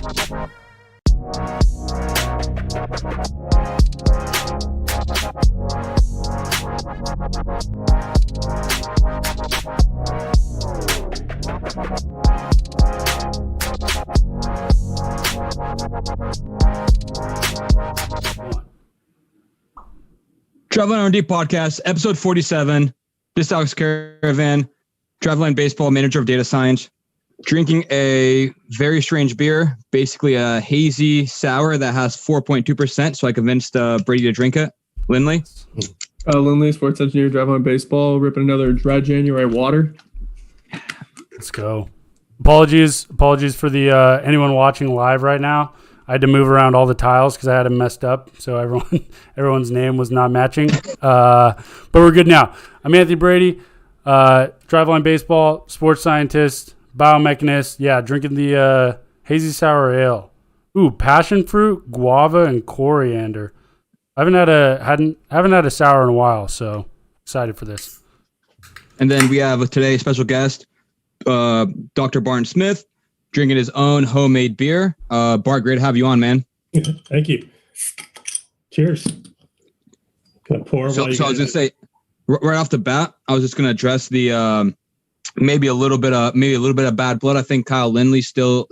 Driveline R&D podcast, episode 47. This is Caravan, Driveline baseball manager of data science, drinking a very strange beer, basically a hazy sour that has 4.2%. So I convinced Brady to drink it. Lindley. Lindley, sports engineer, Driveline baseball, ripping another dry January water. Let's go. Apologies for the anyone watching live right now. I had to move around all the tiles because I had them messed up, so everyone's name was not matching. But we're good now. I'm Anthony Brady, Driveline baseball, sports scientist, biomechanist. Yeah, drinking the hazy sour ale. Ooh, passion fruit, guava, and coriander. I haven't had a sour in a while, so excited for this. And then we have today's special guest, Dr. Barton Smith, drinking his own homemade beer. Bart, great to have you on, man. Thank you. Cheers. Gonna pour. So I was gonna say, right off the bat, I was just gonna address the maybe a little bit of bad blood. I think Kyle Lindley still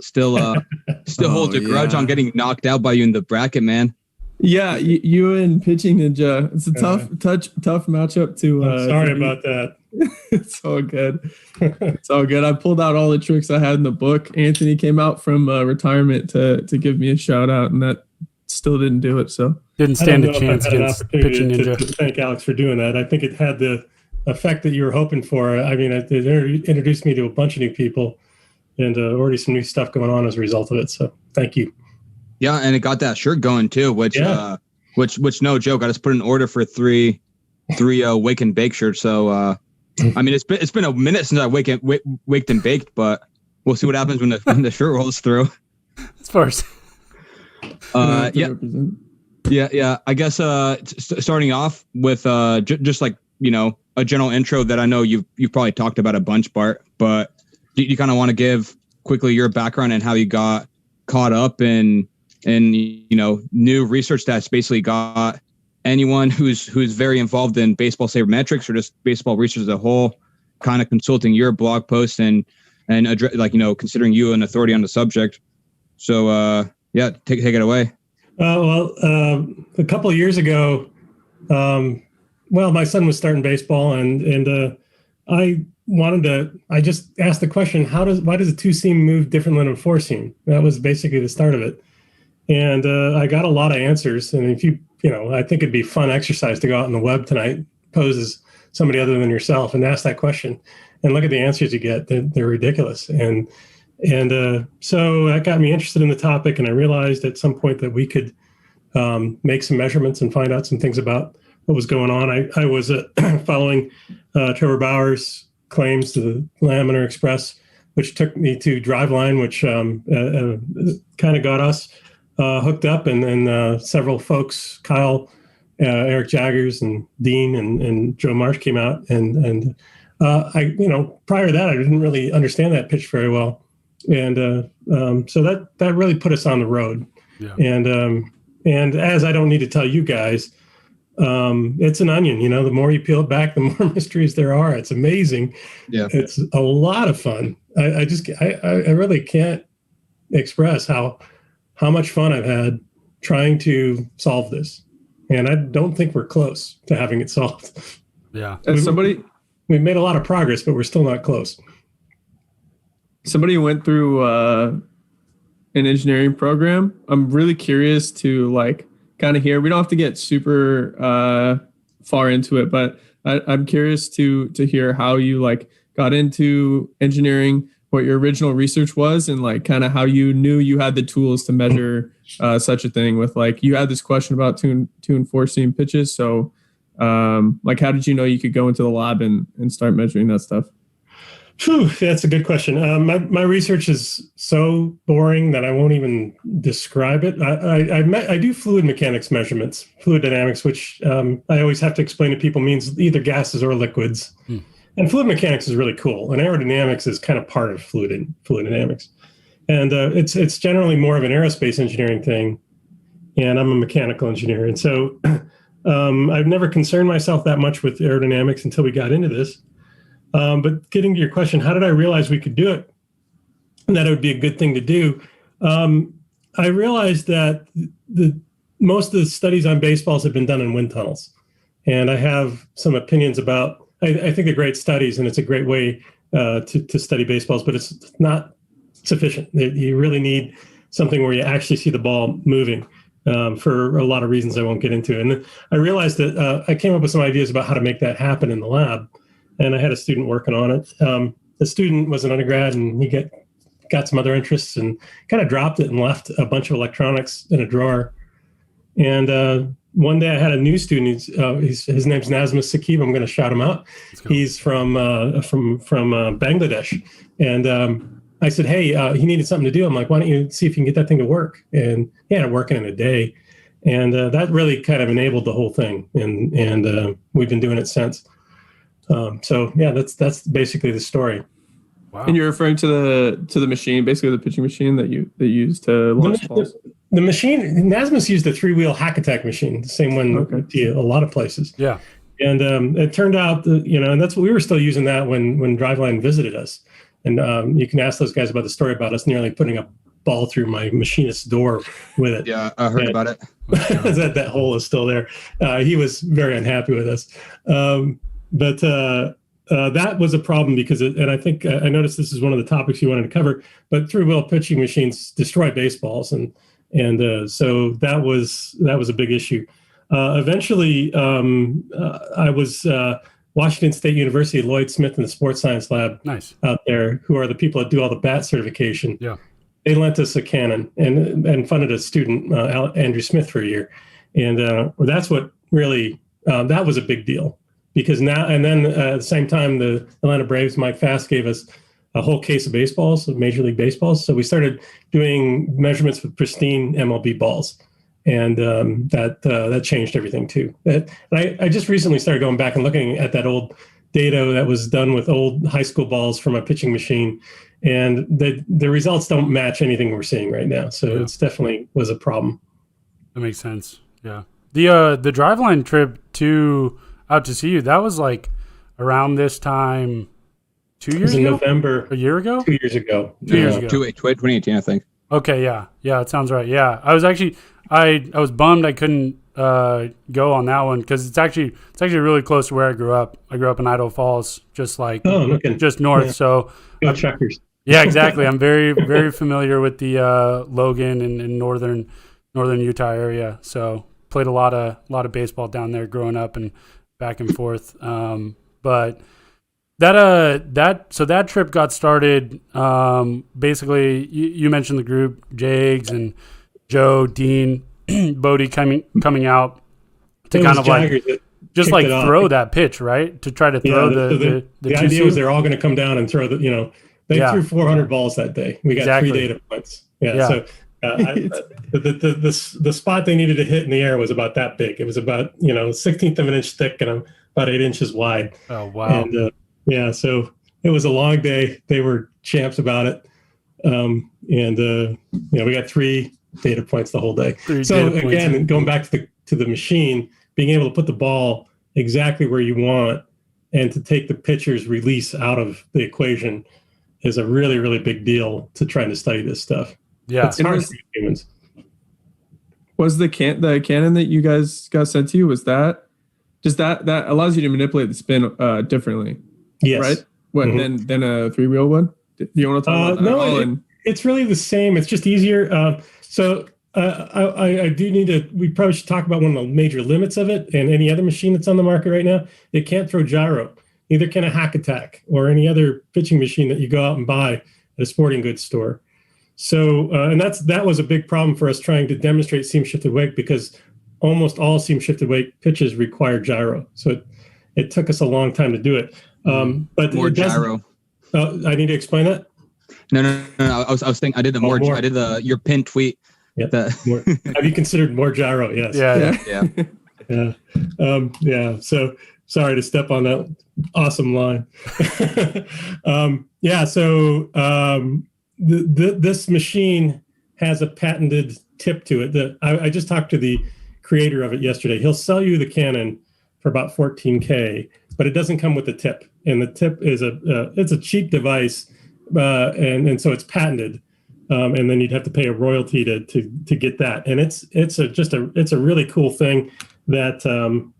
holds a grudge on getting knocked out by you in the bracket, man. Yeah, you and pitching ninja. It's a tough matchup to. Sorry about that. It's all good. It's all good. I pulled out all the tricks I had in the book. Anthony came out from retirement to give me a shout out, and that still didn't do it. So didn't stand a chance against pitching ninja. To thank Alex for doing that. I think it had the effect that you were hoping for. I mean, it introduced me to a bunch of new people, and already some new stuff going on as a result of it. So thank you. Yeah, and it got that shirt going too, which no joke. I just put an order for three wake and bake shirts. So I mean, it's been a minute since I waked and baked, but we'll see what happens when the shirt rolls through. As far as yeah. I guess starting off with just like, you know, a general intro that I know you've probably talked about a bunch, Bart, but you kind of want to give quickly your background and how you got caught up in you know, new research that's basically got anyone who's very involved in baseball sabermetrics or just baseball research as a whole kind of consulting your blog post and like, you know, considering you an authority on the subject. So yeah, take it away. A couple of years ago, my son was starting baseball and I just asked the question, why does a two seam move differently than a four seam? That was basically the start of it. And I got a lot of answers. And if I think it'd be fun exercise to go out on the web tonight, pose as somebody other than yourself and ask that question and look at the answers you get. They're ridiculous. And so that got me interested in the topic. And I realized at some point that we could make some measurements and find out some things about what was going on. I was following Trevor Bauer's claims to the Laminar Express, which took me to Driveline, which kind of got us hooked up, and then several folks, Kyle, Eric Jaggers, and Dean, and Joe Marsh came out, and I, prior to that, I didn't really understand that pitch very well, and so that really put us on the road, yeah. And as I don't need to tell you guys, it's an onion. The more you peel it back, the more mysteries there are. It's amazing. Yeah, it's a lot of fun. I really can't express how much fun I've had trying to solve this. And I don't think we're close to having it solved. Yeah. We've made a lot of progress, but we're still not close. Somebody went through an engineering program. I'm really curious to kind of hear. We don't have to get super far into it, but I'm curious to hear how you got into engineering, what your original research was, and kind of how you knew you had the tools to measure such a thing with you had this question about two and four seam pitches. So how did you know you could go into the lab and start measuring that stuff? Whew, that's a good question. My research is so boring that I won't even describe it. I do fluid mechanics measurements, fluid dynamics, which I always have to explain to people means either gases or liquids. And fluid mechanics is really cool. And aerodynamics is kind of part of fluid dynamics. And it's generally more of an aerospace engineering thing, and I'm a mechanical engineer. And so I've never concerned myself that much with aerodynamics until we got into this. But getting to your question, how did I realize we could do it and that it would be a good thing to do? I realized that most of the studies on baseballs have been done in wind tunnels. And I have some opinions about, I think they're great studies, and it's a great way to study baseballs, but it's not sufficient. You really need something where you actually see the ball moving for a lot of reasons I won't get into. And I realized that I came up with some ideas about how to make that happen in the lab, and I had a student working on it. The student was an undergrad, and he got some other interests and kind of dropped it and left a bunch of electronics in a drawer. And one day I had a new student. His name's Nazmus Sakib. I'm going to shout him out. He's from Bangladesh, and I said, hey, he needed something to do. I'm like, why don't you see if you can get that thing to work? And he had it working in a day. And that really kind of enabled the whole thing. And we've been doing it since. So yeah, that's basically the story. Wow. And you're referring to the machine, basically the pitching machine that you used to launch balls? The machine, Nasmus used a 3-wheel hack attack machine, the same one you see a lot of places. Yeah. And it turned out that, and that's what we were still using that when Driveline visited us. And you can ask those guys about the story about us nearly putting a ball through my machinist's door with it. Yeah, I heard about it. that hole is still there. He was very unhappy with us. But that was a problem because, and I think I noticed this is one of the topics you wanted to cover, but 3-wheel pitching machines destroy baseballs. And so that was a big issue. Eventually, I was Washington State University, Lloyd Smith in the sports science lab out there, who are the people that do all the bat certification. Yeah. They lent us a Canon and funded a student, Andrew Smith, for a year. And that's what really, that was a big deal. Because now, and then at the same time, the Atlanta Braves, Mike Fast, gave us a whole case of baseballs, of Major League Baseballs. So we started doing measurements with pristine MLB balls. And that changed everything too. I just recently started going back and looking at that old data that was done with old high school balls from a pitching machine. And the results don't match anything we're seeing right now. So it's definitely was a problem. That makes sense. Yeah. The Driveline trip out to see you, that was like around this time 2 years ago? In November. A year ago? 2 years ago. 2 years ago. 2018, I think. Okay, yeah. Yeah, it sounds right. Yeah. I was actually I was bummed I couldn't go on that one because it's actually really close to where I grew up. I grew up in Idaho Falls, just like just north. Yeah. So go Checkers. Yeah, exactly. I'm very, very familiar with the Logan and northern Utah area. So played a lot of baseball down there growing up and back and forth. But that trip got started. Basically, you mentioned the group, Jags and Joe, Dean, Bodie coming out to kind of like just like throw that pitch, right? To try to throw the idea was they're all going to come down and throw they threw 400 balls that day. We got 3 data points. Yeah. So the spot they needed to hit in the air was about that big. It was about 1/16 of an inch thick and about 8 inches wide. Oh wow! And so it was a long day. They were champs about it. We got 3 data points the whole day. So again, going back to the machine, being able to put the ball exactly where you want and to take the pitcher's release out of the equation is a really, really big deal to trying to study this stuff. Yeah. It's hard for humans. Was the cannon that you guys got sent to you, was that just that allows you to manipulate the spin differently? Yes. Right? What, than a 3-wheel one? Do you want to talk about that? No, it's really the same. It's just easier. I do need to, we probably should talk about one of the major limits of it and any other machine that's on the market right now. It can't throw gyro. Neither can a hack attack or any other pitching machine that you go out and buy at a sporting goods store. So, and that was a big problem for us trying to demonstrate seam shifted wake because almost all seam shifted wake pitches require gyro. So it took us a long time to do it. But more gyro. I need to explain that. No. I was thinking I did I did your pin tweet. Yeah. Have you considered more gyro? Yes. Yeah. So sorry to step on that awesome line. this machine has a patented tip to it. I just talked to the creator of it yesterday. He'll sell you the Canon for about $14K, but it doesn't come with the tip. And the tip is it's a cheap device, and so it's patented. And then you'd have to pay a royalty to get that. And it's a really cool thing that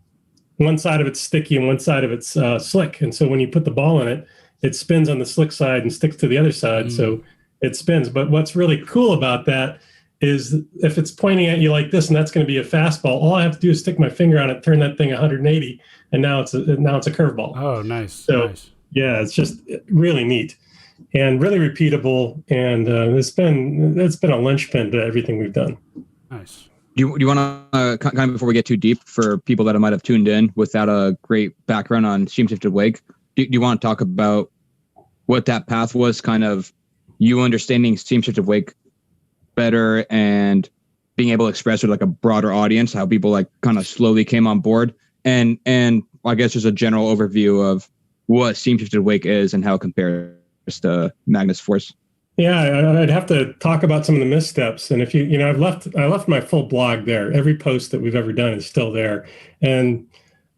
one side of it's sticky and one side of it's slick. And so when you put the ball in it, it spins on the slick side and sticks to the other side. So it spins. But what's really cool about that is if it's pointing at you like this and that's going to be a fastball, all I have to do is stick my finger on it, turn that thing 180, and now it's a curveball. Oh, nice. So nice. Yeah, it's just really neat and really repeatable. And it's been a linchpin to everything we've done. Nice. Do you want to kind of, before we get too deep, for people that might have tuned in without a great background on steam shifted wake, do you want to talk about what that path was, kind of you understanding steam shifted wake better and being able to express it like a broader audience, how people like kind of slowly came on board, and I guess just a general overview of what steam shifted wake is and how it compares to Magnus Force? Yeah, I'd have to talk about some of the missteps. And if I left my full blog there. Every post that we've ever done is still there. And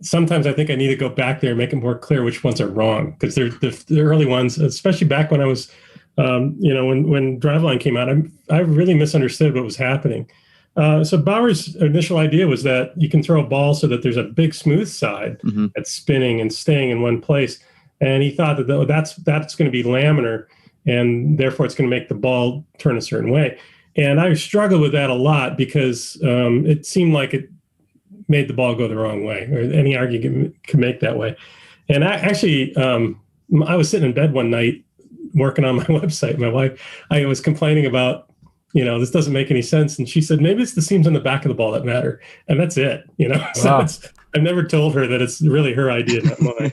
sometimes I think I need to go back there and make it more clear which ones are wrong, because they're the early ones, especially back when I was, when Driveline came out, I really misunderstood what was happening. So Bauer's initial idea was that you can throw a ball so that there's a big smooth side that's spinning and staying in one place. And he thought that that's going to be laminar, and therefore it's going to make the ball turn a certain way. And I struggled with that a lot because it seemed like it made the ball go the wrong way, or any argument could make that way. And I was sitting in bed one night working on my website. My wife, I was complaining about, this doesn't make any sense. And she said, maybe it's the seams on the back of the ball that matter. And that's it, Wow. So I've never told her that it's really her idea, not mine.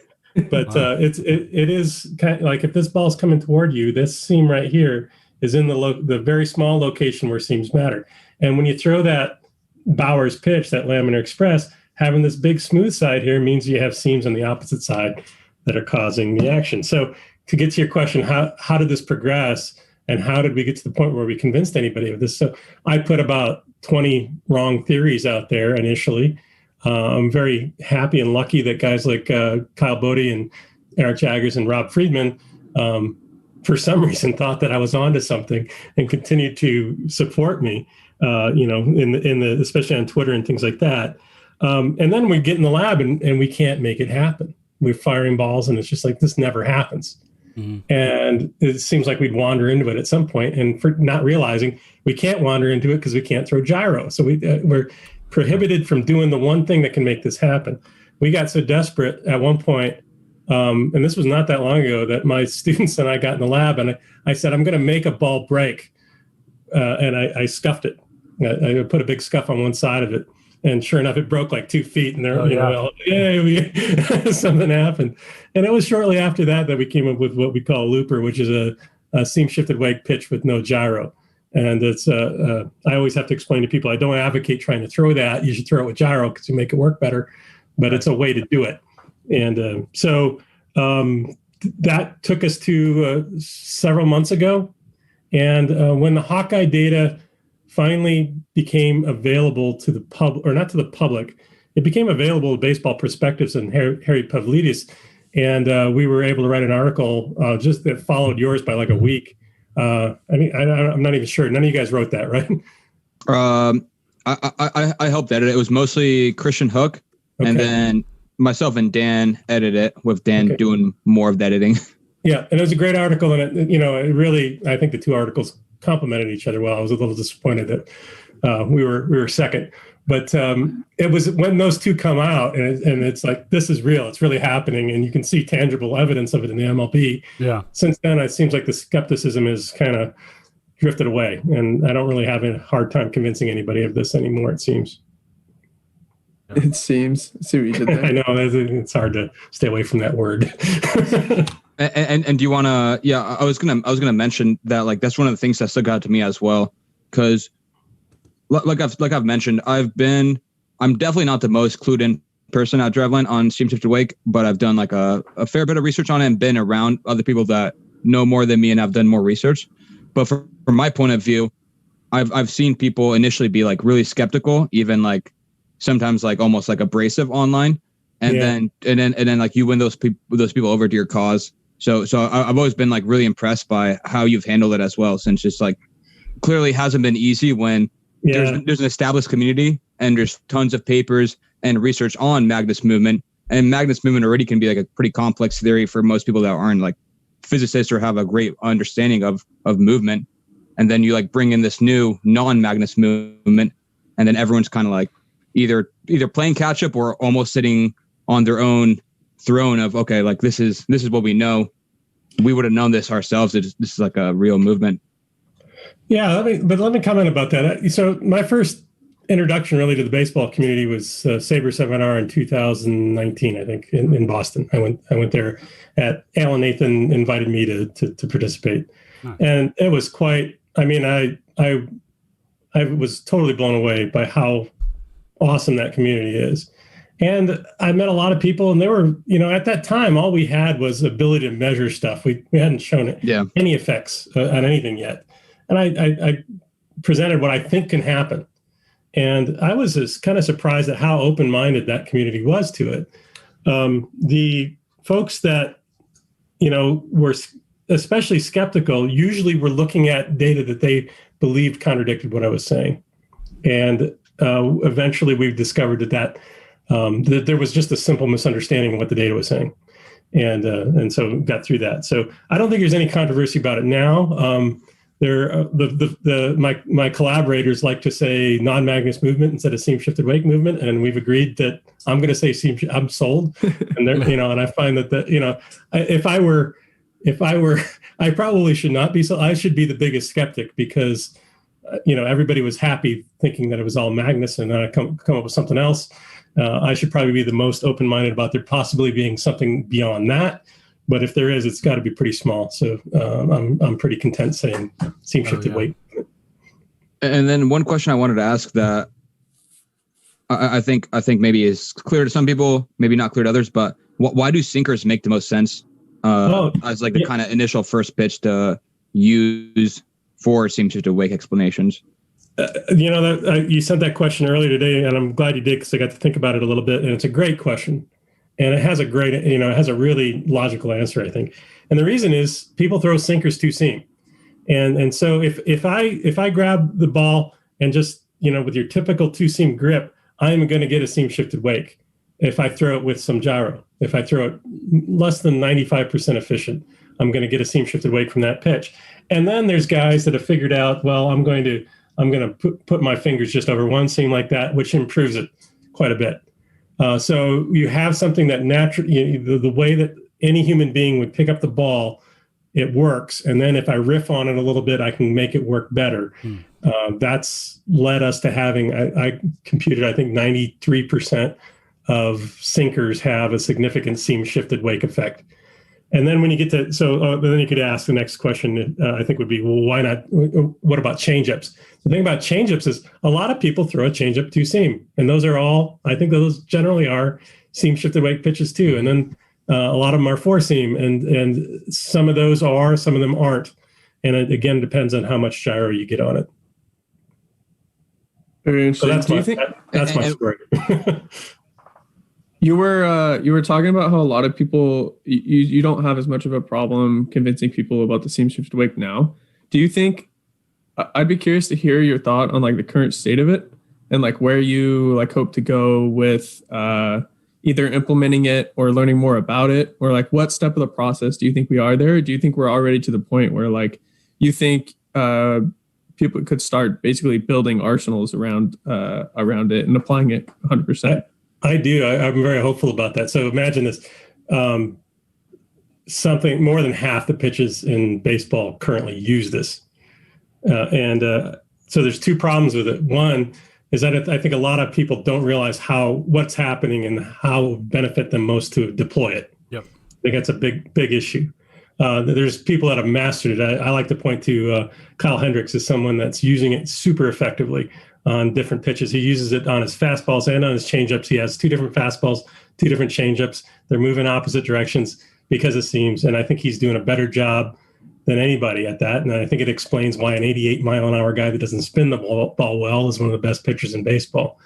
But wow. It is kind of like, if this ball's coming toward you, this seam right here is in the very small location where seams matter. And when you throw that Bauer's pitch, that laminar express, having this big smooth side here means you have seams on the opposite side that are causing the action. So to get to your question, how did this progress, and how did we get to the point where we convinced anybody of this? So I put about 20 wrong theories out there initially. I'm very happy and lucky that guys like Kyle Bodie and Eric Jaggers and Rob Friedman, for some reason, thought that I was onto something and continued to support me, especially on Twitter and things like that. And then we get in the lab and we can't make it happen. We're firing balls and it's just like, this never happens. Mm-hmm. And it seems like we'd wander into it at some point, and for not realizing we can't wander into it because we can't throw gyro. So we're prohibited from doing the one thing that can make this happen. We got so desperate at one point, and this was not that long ago, that my students and I got in the lab and I said, I'm going to make a ball break. And I scuffed it. I put a big scuff on one side of it. And sure enough, it broke like 2 feet, and something happened. And it was shortly after that we came up with what we call a looper, which is a seam shifted wake pitch with no gyro. And it's I always have to explain to people, I don't advocate trying to throw that. You should throw it with gyro because you make it work better, but it's a way to do it. And so that took us to several months ago. And when the Hawkeye data finally became available to the public, or not to the public, it became available to Baseball Perspectives and Harry Pavlidis. And we were able to write an article just that followed yours by like a week. I'm not even sure. None of you guys wrote that, right? I helped edit it. It was mostly Christian Hook, okay. And then myself and Dan edited it, with Dan doing more of the editing. Yeah, and it was a great article, and it really, I think the two articles complemented each other well. I was a little disappointed that we were second, but it was when those two come out, and it's like, this is real, it's really happening, and you can see tangible evidence of it in the MLB. Yeah. Since then, it seems like the skepticism is kind of drifted away, and I don't really have a hard time convincing anybody of this anymore. It seems. It seems. See what you did there. I know it's hard to stay away from that word. And do you want to? Yeah, I was gonna mention that, like, that's one of the things that stuck out to me as well, because like I've mentioned, I'm definitely not the most clued in person at Driveline on steam shifted wake, but I've done like a fair bit of research on it and been around other people that know more than me and have done more research. But from my point of view, I've seen people initially be like really skeptical, even like sometimes like almost like abrasive online, and then like you win those people over to your cause. So I've always been like really impressed by how you've handled it as well, since it's like clearly hasn't been easy when there's an established community and there's tons of papers and research on Magnus movement, and Magnus movement already can be like a pretty complex theory for most people that aren't like physicists or have a great understanding of movement. And then you like bring in this new non-Magnus movement, and then everyone's kind of like either playing catch up or almost sitting on their own throne of, okay, like this is what we know. We would have known this ourselves. This is like a real movement. Yeah, let me comment about that. So my first introduction really to the baseball community was SABR seminar in 2019, I think, in Boston. I went there. Alan Nathan invited me to participate, and it was quite. I mean, I was totally blown away by how awesome that community is. And I met a lot of people, and they were, at that time, all we had was ability to measure stuff. We hadn't shown any effects on anything yet. And I presented what I think can happen. And I was just kind of surprised at how open-minded that community was to it. The folks that, were especially skeptical usually were looking at data that they believed contradicted what I was saying. And eventually we discovered that there was just a simple misunderstanding of what the data was saying. And so got through that. So I don't think there's any controversy about it now. My collaborators like to say non-Magnus movement instead of seam shifted wake movement, and we've agreed that I'm going to say I'm sold. And they're, and I find that if I were, I probably should not be. So I should be the biggest skeptic because, everybody was happy thinking that it was all Magnus, and then I come up with something else. I should probably be the most open-minded about there possibly being something beyond that. But if there is, it's got to be pretty small. So I'm pretty content saying seam shifted weight. And then one question I wanted to ask that I think maybe is clear to some people, maybe not clear to others, but why do sinkers make the most sense as like the kind of initial first pitch to use for seam shifted wake explanations? You sent that question earlier today, and I'm glad you did because I got to think about it a little bit, and it's a great question. And it has a great, it has a really logical answer, I think. And the reason is people throw sinkers to seam. And so if I grab the ball and just, with your typical two seam grip, I'm going to get a seam shifted wake. If I throw it with some gyro, if I throw it less than 95% efficient, I'm going to get a seam shifted wake from that pitch. And then there's guys that have figured out, well, I'm going to put my fingers just over one seam like that, which improves it quite a bit. So you have something that naturally, the way that any human being would pick up the ball, it works. And then if I riff on it a little bit, I can make it work better. That's led us to having, I computed, I think 93% of sinkers have a significant seam shifted wake effect. And then when you get to, then you could ask the next question, I think would be, well, why not? What about changeups? The thing about changeups is a lot of people throw a changeup to seam, and those are all, I think those generally are seam shifted wake pitches too. And then a lot of them are four seam, and some of those are, some of them aren't. And it again depends on how much gyro you get on it. Very interesting. So that's my story. You were talking about how a lot of people, you don't have as much of a problem convincing people about the seam shifted wake now. Do you think, I'd be curious to hear your thought on like the current state of it and like where you like hope to go with either implementing it or learning more about it, or like what step of the process do you think we are there? Or do you think we're already to the point where like you think people could start basically building arsenals around it and applying it 100%? I do. I'm very hopeful about that. So imagine this. Something more than half the pitches in baseball currently use this. So there's two problems with it. One is that I think a lot of people don't realize what's happening and how it would benefit them most to deploy it. Yep. I think that's a big issue. There's people that have mastered it. I like to point to Kyle Hendricks as someone that's using it super effectively on different pitches. He uses it on his fastballs and on his changeups. He has two different fastballs, two different changeups. They're moving opposite directions because of seams. And I think he's doing a better job than anybody at that. And I think it explains why an 88-mile-an-hour guy that doesn't spin the ball well is one of the best pitchers in baseball.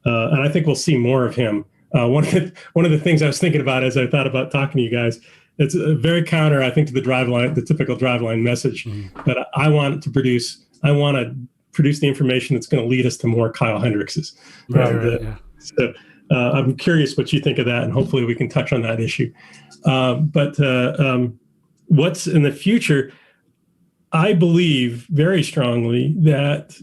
And I think we'll see more of him. One of the things I was thinking about as I thought about talking to you guys, it's very counter, I think, to the typical Driveline message. But I want to produce the information that's going to lead us to more Kyle Hendrickses. So I'm curious what you think of that, and hopefully we can touch on that issue. But what's in the future, I believe very strongly that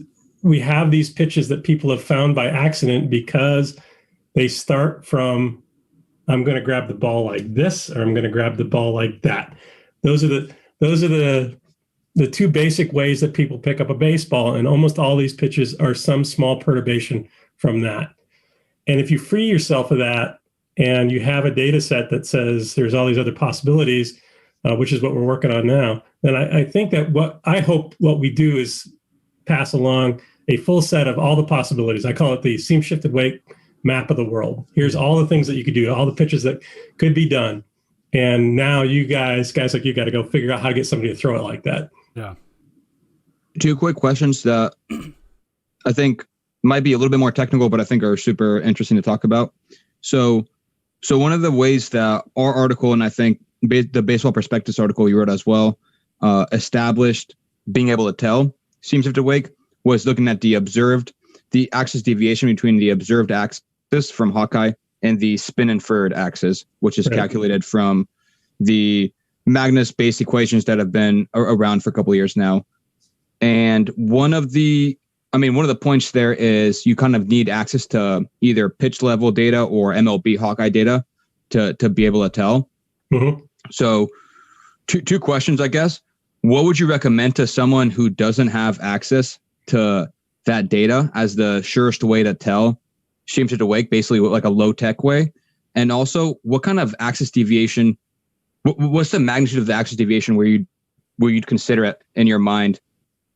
we have these pitches that people have found by accident because they start from, I'm going to grab the ball like this, or I'm going to grab the ball like that. Those are the two basic ways that people pick up a baseball, and almost all these pitches are some small perturbation from that. And if you free yourself of that and you have a data set that says there's all these other possibilities, which is what we're working on now, then I think that what we do is pass along a full set of all the possibilities. I call it the seam shifted weight map of the world. Here's all the things that you could do, all the pitches that could be done. And now you guys like you got to go figure out how to get somebody to throw it like that. Yeah. Two quick questions that I think might be a little bit more technical, but I think are super interesting to talk about. So one of the ways that our article, and I think the Baseball Prospectus article you wrote as well, established being able to tell seam shifted wake was looking at the axis deviation between the observed axis from Hawkeye and the spin inferred axis, which is calculated from the Magnus based equations that have been around for a couple of years now. And one of the points there is you kind of need access to either pitch level data or MLB Hawkeye data to be able to tell. Mm-hmm. So two questions, I guess. What would you recommend to someone who doesn't have access to that data as the surest way to tell seam shifted wake, basically like a low tech way? And also, what kind of axis deviation, what's the magnitude of the axis deviation where you'd consider it in your mind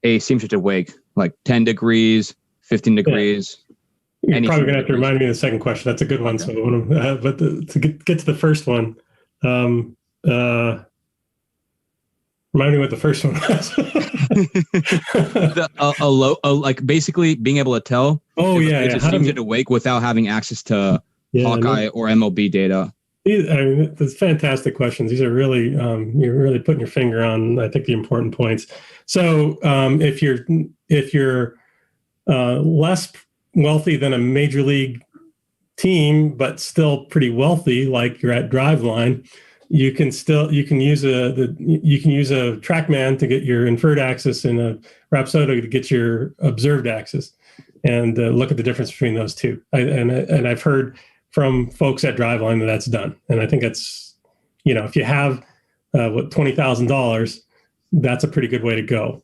a seam shifted wake, like 10 degrees, 15 degrees? You're probably going to have to remind me of the second question. That's a good one. Okay. So, but to get to the first one, remind me what the first one was. Like basically being able to tell. It's a seam shifted wake without having access to Hawkeye or MLB data. I mean, that's fantastic questions. These are really, you're really putting your finger on, I think, the important points. So if you're less wealthy than a major league team, but still pretty wealthy, like you're at Driveline, you can use a TrackMan to get your inferred axis and a Rapsodo to get your observed axis, and look at the difference between those two. And I've heard from folks at Driveline that's done. And I think that's, if you have $20,000, that's a pretty good way to go.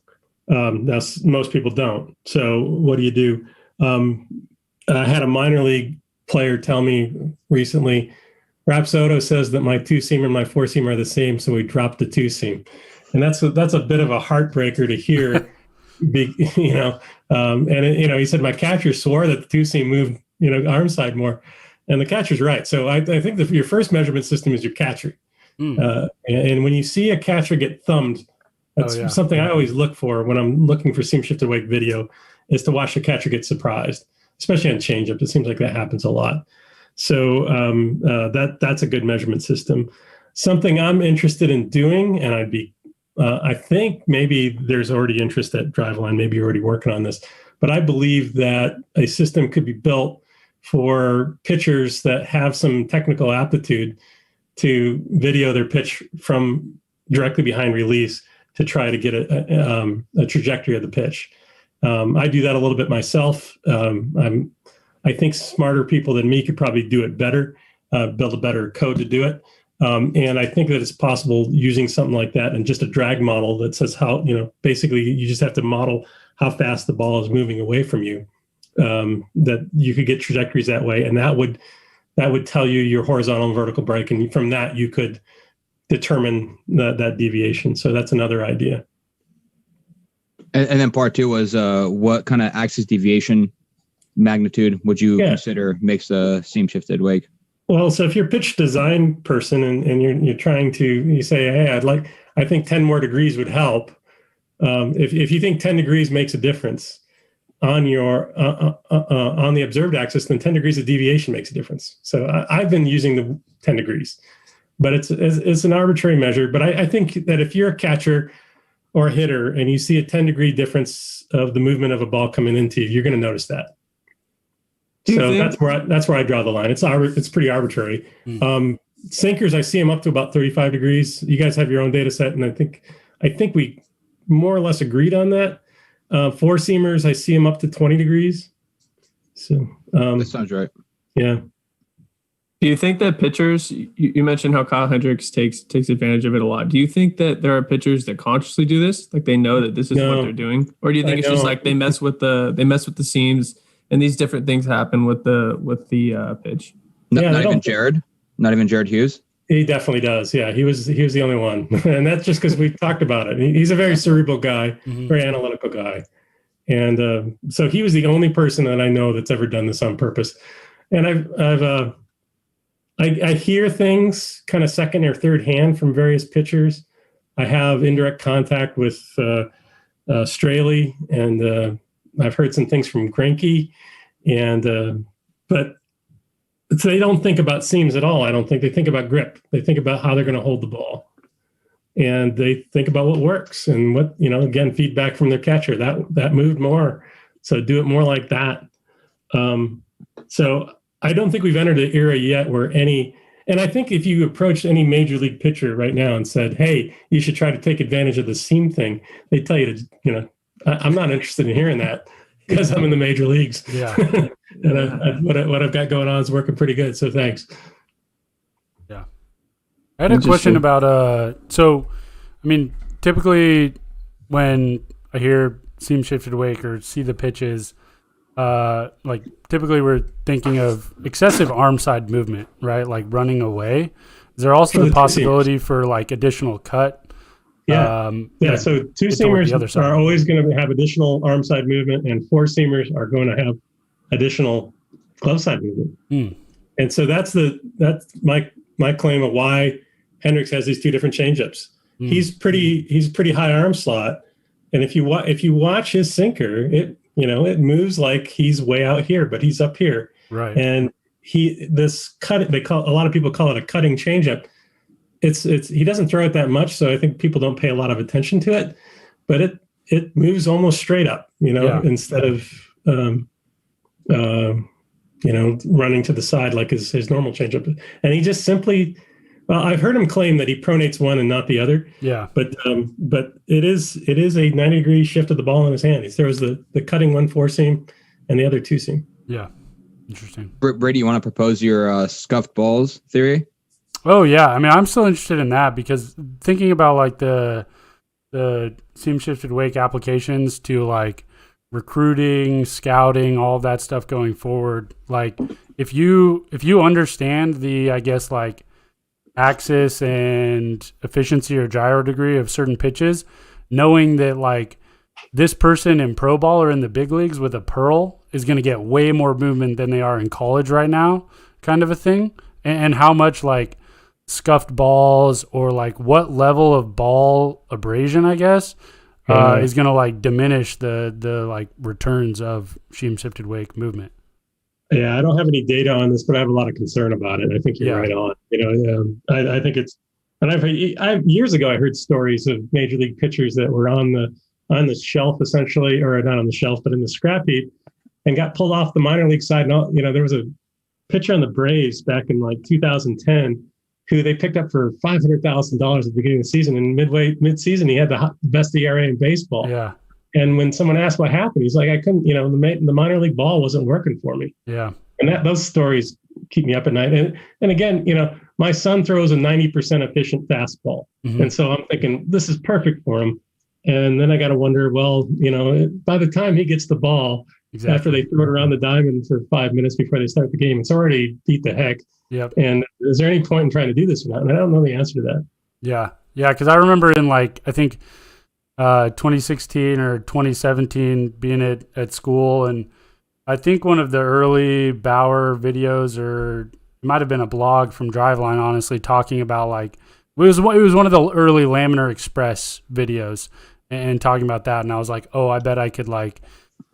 Most people don't. So what do? I had a minor league player tell me recently, Rapsodo says that my 2-seam and my 4-seam are the same, so we dropped the 2-seam. And that's a bit of a heartbreaker to hear. He said my catcher swore that the 2-seam moved, arm side more. And the catcher's right. So I think your first measurement system is your catcher. And when you see a catcher get thumbed, that's something I always look for when I'm looking for seam shifted wake video, is to watch the catcher get surprised, especially on changeup. It seems like that happens a lot. So that's a good measurement system. Something I'm interested in doing, and I think maybe there's already interest at Driveline. Maybe you're already working on this, but I believe that a system could be built for pitchers that have some technical aptitude to video their pitch from directly behind release to try to get a trajectory of the pitch. I do that a little bit myself. I think smarter people than me could probably do it better, build a better code to do it. And I think that it's possible using something like that and just a drag model that says how, basically you just have to model how fast the ball is moving away from you. That you could get trajectories that way, and that would tell you your horizontal and vertical break, and from that you could determine that deviation. So that's another idea. And then part two was what kind of axis deviation magnitude would you consider makes a seam shifted wake? Well, so if you're a pitch design person and you're trying to, you say, hey, I think 10 more degrees would help. If you think 10 degrees makes a difference on your on the observed axis, then 10 degrees of deviation makes a difference. So I've been using the 10 degrees, but it's an arbitrary measure. But I think that if you're a catcher or a hitter and you see a 10-degree difference of the movement of a ball coming into you, you're going to notice that. So that's where I draw the line. It's pretty arbitrary. Sinkers, I see them up to about 35 degrees. You guys have your own data set, and I think we more or less agreed on that. Four seamers, I see them up to 20 degrees. So that sounds right. Yeah. Do you think that pitchers? You mentioned how Kyle Hendricks takes advantage of it a lot. Do you think that there are pitchers that consciously do this, like they know that this is what they're doing, or do you think it's just like they mess with the seams and these different things happen with the pitch? Not even Jared. Not even Jared Hughes. He definitely does. Yeah, he was the only one, and that's just because we talked about it. He's a very cerebral guy, very analytical guy, and so he was the only person that I know that's ever done this on purpose. And I hear things kind of second or third hand from various pitchers. I have indirect contact with Straley, and I've heard some things from Greinke, and but they don't think about seams at all. I don't think they think about grip. They think about how they're going to hold the ball, and they think about what works and what, again, feedback from their catcher that moved more. So do it more like that. So I don't think we've entered an era yet where and I think if you approached any major league pitcher right now and said, hey, you should try to take advantage of the seam thing, they tell you to, I'm not interested in hearing that because I'm in the major leagues. Yeah. And what I've got going on is working pretty good. So thanks. Yeah. I had a question about, typically when I hear seam shifted wake or see the pitches, typically we're thinking of excessive arm side movement, right? Like running away. Is there also the possibility for like additional cut? Yeah. So two seamers are always going to have additional arm side movement, and four seamers are going to have additional glove side movement. And so that's my claim of why Hendricks has these two different changeups. He's pretty high arm slot, and if you watch his sinker, it moves like he's way out here, but he's up here. Right. And a lot of people call it a cutting changeup. He doesn't throw it that much, so I think people don't pay a lot of attention to it, but it moves almost straight up, instead of running to the side like his normal changeup. And he just simply, I've heard him claim that he pronates one and not the other. Yeah. But it is a 90-degree shift of the ball in his hand. He throws the cutting one four seam and the other two seam. Yeah. Interesting. Brady, you want to propose your scuffed balls theory? Oh yeah, I'm still interested in that because thinking about like the seam shifted wake applications to like recruiting, scouting, all of that stuff going forward. Like if you understand the, I guess, like axis and efficiency or gyro degree of certain pitches, knowing that like this person in pro ball or in the big leagues with a pearl is going to get way more movement than they are in college right now, kind of a thing, and how much like scuffed balls or like what level of ball abrasion, I guess, is going to like diminish the like returns of seam shifted wake movement. Yeah, I don't have any data on this, but I have a lot of concern about it. I think you're right on. I think it's, and I've years ago I heard stories of major league pitchers that were on the shelf essentially, or not on the shelf, but in the scrap heap, and got pulled off the minor league side. And there was a pitcher on the Braves back in like 2010 who they picked up for $500,000 at the beginning of the season. And mid-season, he had the best ERA in baseball. Yeah. And when someone asked what happened, he's like, I couldn't, the minor league ball wasn't working for me. Yeah. And those stories keep me up at night. And again, my son throws a 90% efficient fastball. Mm-hmm. And so I'm thinking this is perfect for him. And then I got to wonder, by the time he gets the ball, after they throw it around the diamond for 5 minutes before they start the game, it's already beat the heck. Yep. And is there any point in trying to do this or not? And I don't know the answer to that. Yeah. Yeah. Because I remember in I think 2016 or 2017 being at school, and I think one of the early Bauer videos, or it might have been a blog from Driveline, honestly, talking about like was one of the early Laminar Express videos and talking about that. And I was like, oh, I bet I could like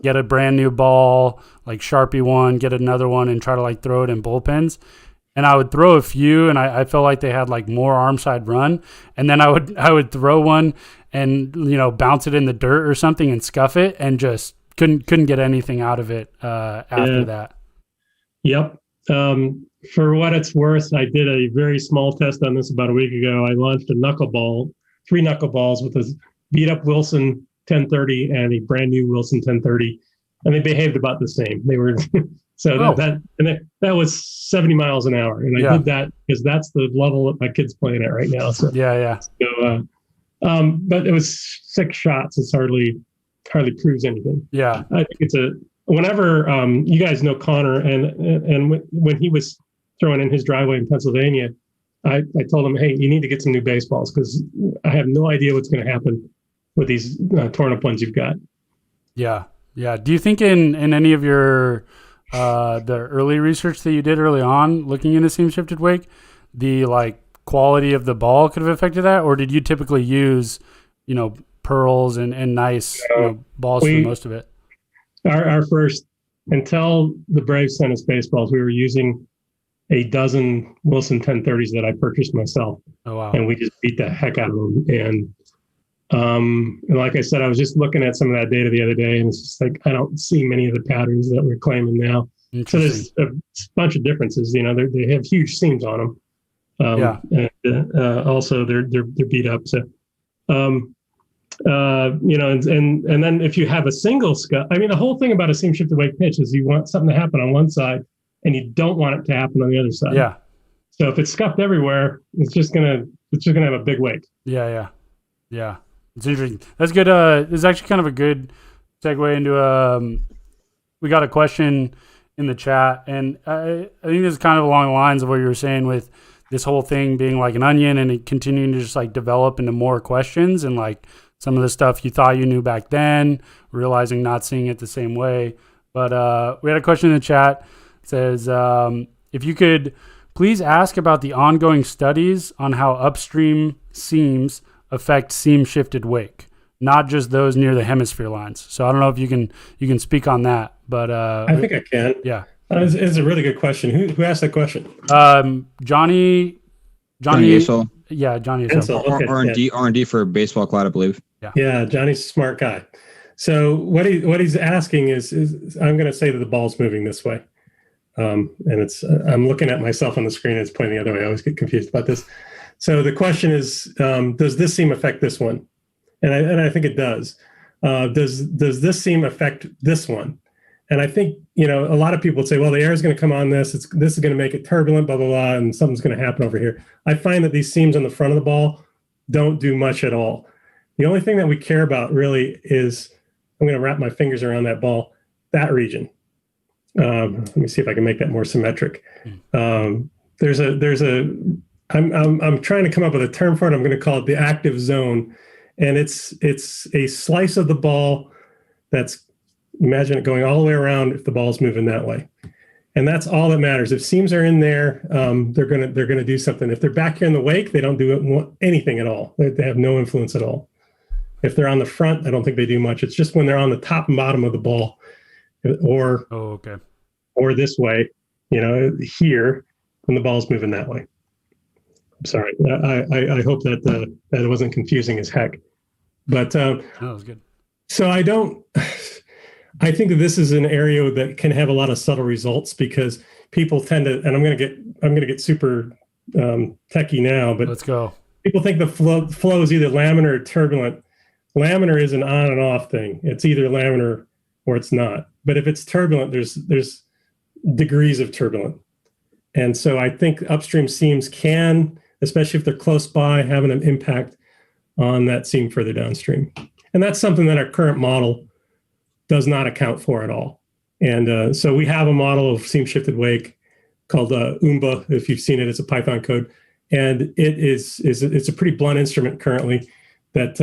get a brand new ball, like Sharpie one, get another one and try to like throw it in bullpens. And I would throw a few and I felt like they had like more arm side run. And then I would throw one and, bounce it in the dirt or something and scuff it and just couldn't get anything out of it after that. Yep. For what it's worth, I did a very small test on this about a week ago. I launched a knuckleball, 3 knuckleballs with a beat up Wilson 1030 and a brand new Wilson 1030, and they behaved about the same. They were that was 70 miles an hour, and I did that because that's the level that my kid's playing at right now. So So, but it was 6 shots. It's hardly proves anything. Yeah, I think it's whenever you guys know Connor, and when he was throwing in his driveway in Pennsylvania, I told him, hey, you need to get some new baseballs because I have no idea what's going to happen with these torn up ones you've got. Yeah. Do you think in any of your the early research that you did early on looking into seam shifted wake, the like quality of the ball could have affected that, or did you typically use pearls and nice balls for most of it? Our first, until the Braves sent us baseballs, we were using a dozen Wilson 1030s that I purchased myself. Oh, wow. And we just beat the heck out of them. And like I said, I was just looking at some of that data the other day, and it's just like, I don't see many of the patterns that we're claiming now. So there's a bunch of differences. They have huge seams on them. And also they're beat up. So, and then if you have a single scuff, the whole thing about a seam shifted wake pitch is you want something to happen on one side and you don't want it to happen on the other side. Yeah. So if it's scuffed everywhere, it's just gonna have a big wake. Yeah. It's interesting. That's good. It's actually kind of a good segue into we got a question in the chat, and I think this is kind of along the lines of what you were saying with this whole thing being like an onion and it continuing to just like develop into more questions and like some of the stuff you thought you knew back then, realizing not seeing it the same way. But we had a question in the chat. It says, if you could please ask about the ongoing studies on how upstream seams affect seam shifted wake, not just those near the hemisphere lines. So I don't know if you can speak on that, but I think I can. Yeah. It's a really good question. Who asked that question? Johnny Asel. Yeah, Johnny Asel. Okay. R&D for Baseball Cloud, I believe. Yeah, Johnny's a smart guy. So what he's asking is I'm going to say that the ball's moving this way. And it's I'm looking at myself on the screen and it's pointing the other way. I always get confused about this. So the question is, does this seam affect this one? And I think it does. Does this seam affect this one? And I think, a lot of people would say, well, the air is going to come on this. This is going to make it turbulent, blah, blah, blah, and something's going to happen over here. I find that these seams on the front of the ball don't do much at all. The only thing that we care about really is, I'm going to wrap my fingers around that ball, that region. Let me see if I can make that more symmetric. I'm trying to come up with a term for it. I'm going to call it the active zone. And it's a slice of the ball that's, imagine it going all the way around if the ball's moving that way. And that's all that matters. If seams are in there, they're gonna do something. If they're back here in the wake, they don't do anything at all. They have no influence at all. If they're on the front, I don't think they do much. It's just when they're on the top and bottom of the ball, or this way, here when the ball's moving that way. I'm sorry. I hope that that wasn't confusing as heck. But that was good. So I think that this is an area that can have a lot of subtle results because people tend to, and I'm going to get super techie now, but let's go. People think the flow is either laminar or turbulent. Laminar is an on and off thing. It's either laminar or it's not. But if it's turbulent, there's degrees of turbulent. And so I think upstream seams can, especially if they're close by, have an impact on that seam further downstream. And that's something that our current model does not account for at all. And so we have a model of seam shifted wake called UMBA. If you've seen it, it's a Python code. And it's a pretty blunt instrument currently that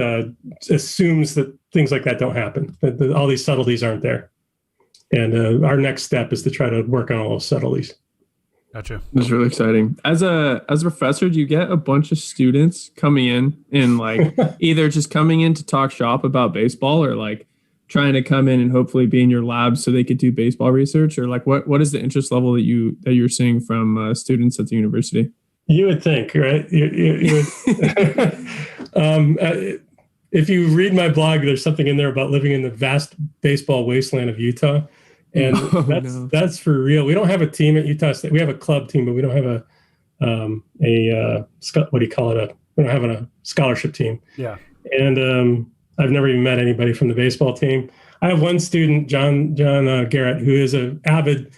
assumes that things like that don't happen, that all these subtleties aren't there. And our next step is to try to work on all those subtleties. Gotcha. That's really exciting. As a professor, do you get a bunch of students coming in and like either just coming in to talk shop about baseball, or like trying to come in and hopefully be in your lab so they could do baseball research, or like what is the interest level that you're seeing from students at the university? You would think, right? You would. If you read my blog, there's something in there about living in the vast baseball wasteland of Utah. And that's for real. We don't have a team at Utah State. We have a club team, but we don't have what do you call it? We don't have a scholarship team. Yeah. And I've never even met anybody from the baseball team. I have one student, John Garrett, who is an avid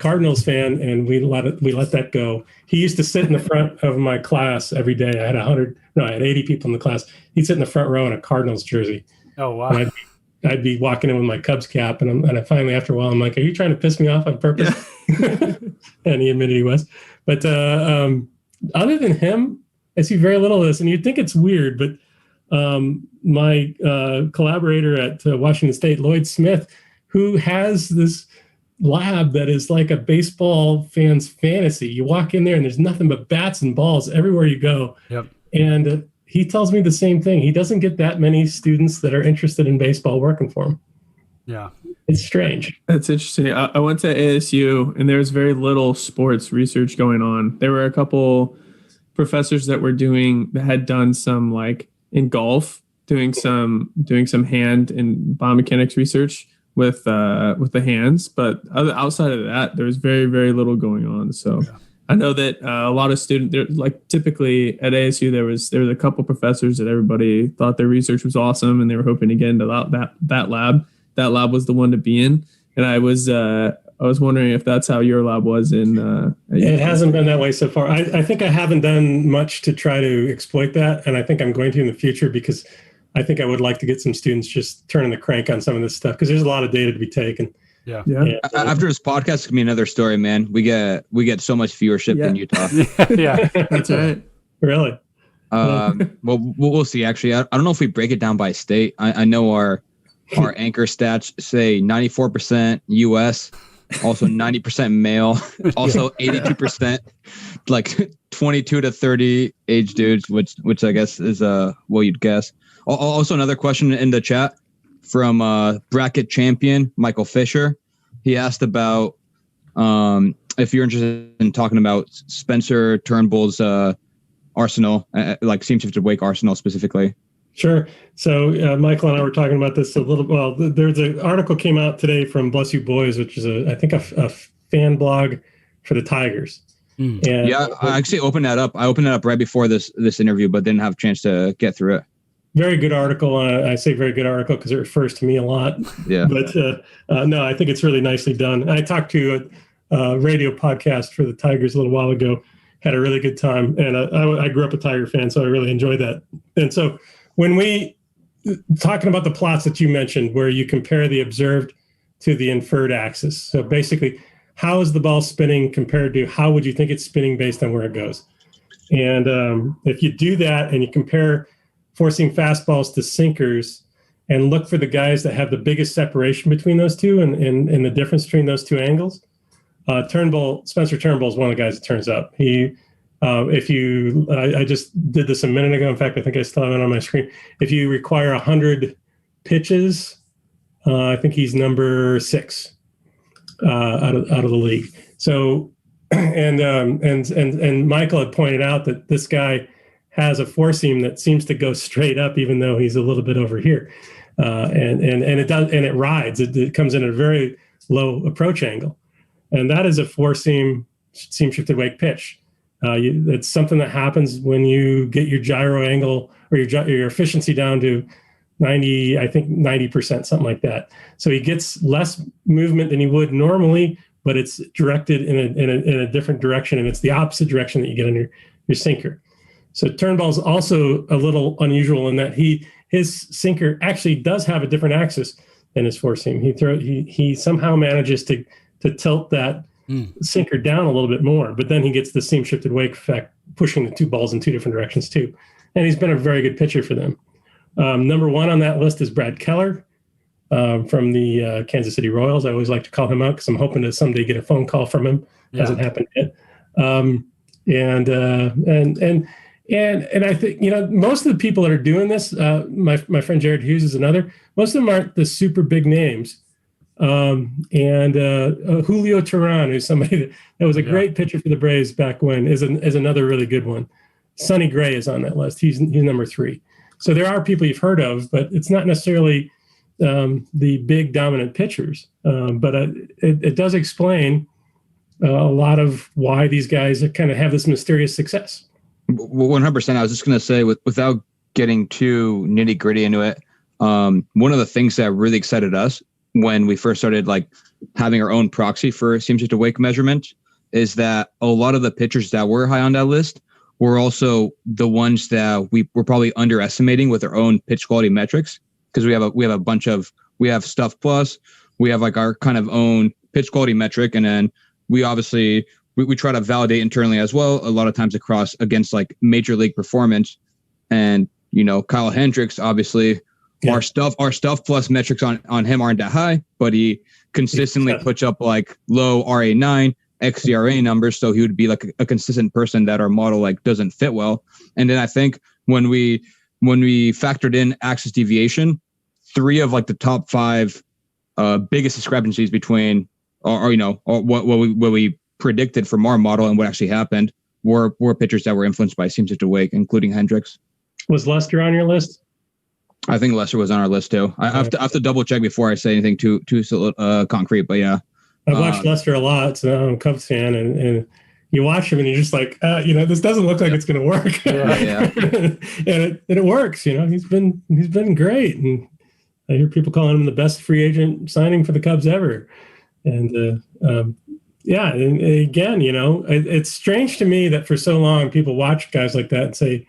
Cardinals fan, and we let that go. He used to sit in the front of my class every day. I had 80 people in the class. He'd sit in the front row in a Cardinals jersey. Oh wow. And I'd be walking in with my Cubs cap, and I finally, after a while, I'm like, "Are you trying to piss me off on purpose?" Yeah. And he admitted he was. But other than him, I see very little of this, and you'd think it's weird, but my collaborator at Washington State, Lloyd Smith, who has this lab that is like a baseball fan's fantasy. You walk in there, and there's nothing but bats and balls everywhere you go. Yep. And he tells me the same thing. He doesn't get that many students that are interested in baseball working for him. Yeah. It's strange. That's interesting. I went to ASU, and there was very little sports research going on. There were a couple professors that had done some, like in golf, doing some hand and biomechanics research with the hands. But outside of that, there was very, very little going on. So yeah. I know that a lot of students, like typically at ASU, there was a couple professors that everybody thought their research was awesome, and they were hoping to get into that lab. That lab was the one to be in, and I was wondering if that's how your lab was in. It hasn't been that way so far. I think I haven't done much to try to exploit that, and I think I'm going to in the future, because I think I would like to get some students just turning the crank on some of this stuff, because there's a lot of data to be taken. Yeah. After this podcast, it's gonna be another story, man. We get so much viewership in Utah. Yeah, that's right. Really? Well, we'll see. Actually, I don't know if we break it down by state. I know our anchor stats say 94% U.S., also 90% male, also 82% like 22 to 30 age dudes, which I guess is what you'd guess. Also, another question in the chat from bracket champion Michael Fisher. He asked about if you're interested in talking about Spencer Turnbull's Arsenal, like seam shifted wake Arsenal specifically. Sure. So Michael and I were talking about this a little. Well, there's an article came out today from Bless You Boys, which is I think a fan blog for the Tigers. Mm. And yeah, I actually opened that up. I opened it up right before this interview, but didn't have a chance to get through it. Very good article. I say very good article because it refers to me a lot. Yeah. But no, I think it's really nicely done. I talked to a radio podcast for the Tigers a little while ago. Had a really good time, and I grew up a Tiger fan, so I really enjoyed that. And so when we talking about the plots that you mentioned, where you compare the observed to the inferred axis, so basically, how is the ball spinning compared to how would you think it's spinning based on where it goes? And if you do that and you compare four-seam fastballs to sinkers and look for the guys that have the biggest separation between those two and the difference between those two angles, Spencer Turnbull is one of the guys that turns up. I just did this a minute ago. In fact, I think I still have it on my screen. If you require 100 pitches, I think he's number 6 out of the league. So, and Michael had pointed out that this guy has a four seam that seems to go straight up, even though he's a little bit over here, and it rides. It comes in a very low approach angle, and that is a four seam shifted wake pitch. It's something that happens when you get your gyro angle or your efficiency down to 90%, something like that. So he gets less movement than he would normally, but it's directed in a different direction, and it's the opposite direction that you get on your sinker. So Turnbull's also a little unusual in that his sinker actually does have a different axis than his four seam. He somehow manages to tilt that sinker down a little bit more, but then he gets the seam shifted wake effect, pushing the two balls in two different directions too. And he's been a very good pitcher for them. Number 1 on that list is Brad Keller. from the Kansas City Royals. I always like to call him out because I'm hoping to someday get a phone call from him. Hasn't happened yet. And I think, most of the people that are doing this, my friend Jared Hughes is another. Most of them aren't the super big names. Julio Teheran, who's somebody that was a great pitcher for the Braves back when, is another really good one. Sonny Gray is on that list. He's number 3. So there are people you've heard of, but it's not necessarily the big dominant pitchers. But it does explain a lot of why these guys kind of have this mysterious success. 100%. I was just going to say, without getting too nitty gritty into it, one of the things that really excited us when we first started like having our own proxy for seamstress to wake measurement is that a lot of the pitchers that were high on that list were also the ones that we were probably underestimating with our own pitch quality metrics, because we have a bunch of, we have Stuff Plus, we have like our kind of own pitch quality metric, and then we obviously we try to validate internally as well, a lot of times against like major league performance. And Kyle Hendricks, obviously, our Stuff Plus metrics on him aren't that high, but he consistently puts up like low RA9 xERA numbers, so he would be like a consistent person that our model like doesn't fit well. And then I think when we factored in AxisDeviation, 3 of like the top 5 biggest discrepancies between or what we predicted from our model and what actually happened were pitchers that were influenced by seamstress to wake, including Hendricks. Was Lester on your list? I think Lester was on our list too. I have to double check before I say anything too concrete, but yeah. I watched Lester a lot, so I'm a Cubs fan, and you watch him and you're just like, this doesn't look like it's going to work. Yeah. and it works. He's been great, and I hear people calling him the best free agent signing for the Cubs ever. And and again, it's strange to me that for so long people watch guys like that and say,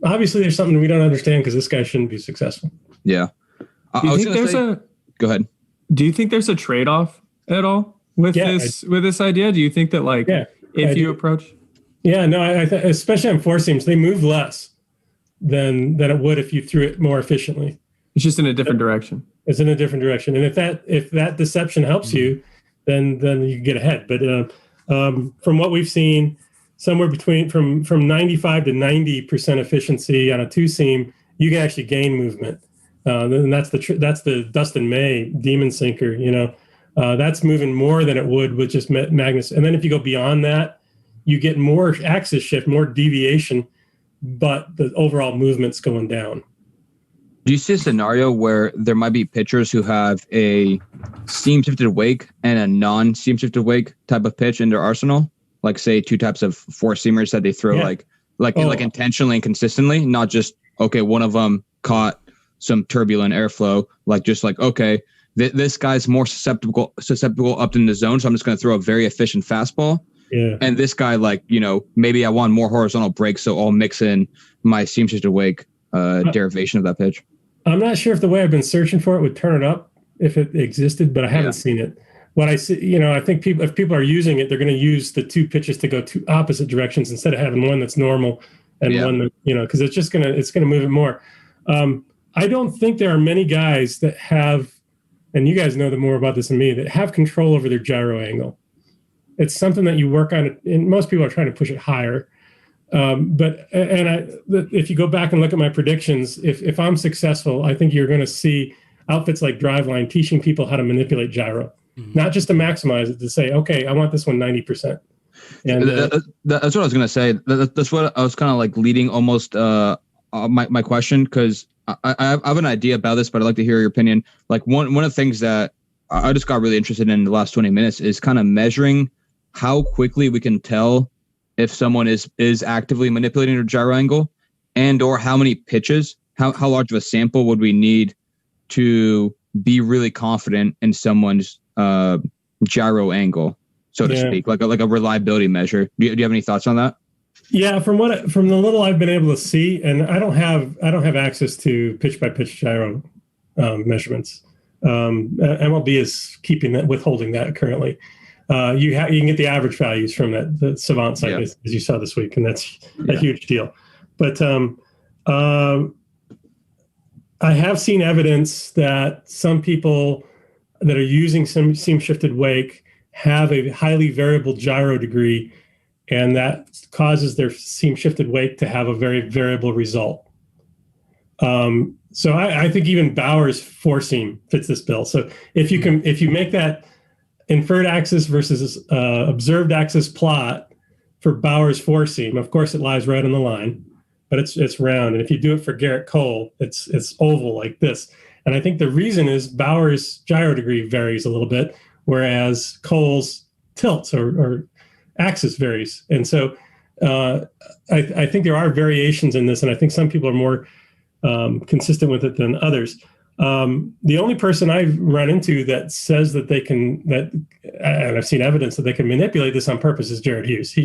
obviously there's something we don't understand because this guy shouldn't be successul. Yeah. Go ahead. Do you think there's a trade-off at all with this idea? Do you think that if you approach? Yeah, no, especially on four seams, they move less than it would if you threw it more efficiently. It's just in a different direction. It's in a different direction. And if that deception helps you, then you get ahead. But from what we've seen, somewhere between from 95 to 90% efficiency on a two seam, you can actually gain movement. And that's the Dustin May demon sinker. That's moving more than it would with just magnets. And then if you go beyond that, you get more axis shift, more deviation, but the overall movement's going down. Do you see a scenario where there might be pitchers who have a seam shifted wake and a non-seam shifted wake type of pitch in their arsenal? Like say two types of four seamers that they throw like intentionally and consistently, not just, okay, one of them caught some turbulent airflow, this guy's more susceptible up in the zone, so I'm just going to throw a very efficient fastball. Yeah. And this guy, maybe I want more horizontal breaks, so I'll mix in my seam shifted wake derivation of that pitch. I'm not sure if the way I've been searching for it would turn it up if it existed, but I haven't seen it. What I see, I think if people are using it, they're going to use the two pitches to go two opposite directions instead of having one that's normal and one that, because it's going to move it more. I don't think there are many guys that have, and you guys know more about this than me, that have control over their gyro angle. It's something that you work on, and most people are trying to push it higher. If you go back and look at my predictions, if I'm successful, I think you're going to see outfits like Driveline teaching people how to manipulate gyro, not just to maximize it, to say, okay, I want this one 90%. And that's what I was going to say. That's what I was kind of leading almost my question, because I have an idea about this, but I'd like to hear your opinion. One of the things that I just got really interested in the last 20 minutes is kind of measuring how quickly we can tell if someone is actively manipulating their gyro angle, and or how many pitches, how large of a sample would we need to be really confident in someone's gyro angle, so to speak, like a reliability measure. Do you have any thoughts on that? Yeah, from the little I've been able to see, and I don't have access to pitch by pitch gyro measurements. MLB is withholding that currently. You can get the average values from the Savant site, as you saw this week, and that's a huge deal. But I have seen evidence that some people that are using some seam shifted wake have a highly variable gyro degree, and that causes their seam shifted wake to have a very variable result. So I think even Bauer's 4-seam fits this bill. So if you make that inferred axis versus observed axis plot for Bauer's 4-seam, of course it lies right on the line, but it's round. And if you do it for Garrett Cole, it's oval like this. And I think the reason is Bauer's gyro degree varies a little bit, whereas Cole's tilts or axis varies. And so I think there are variations in this, and I think some people are more consistent with it than others. The only person I've run into that says that they can, and I've seen evidence that they can manipulate this on purpose, is Jared Hughes.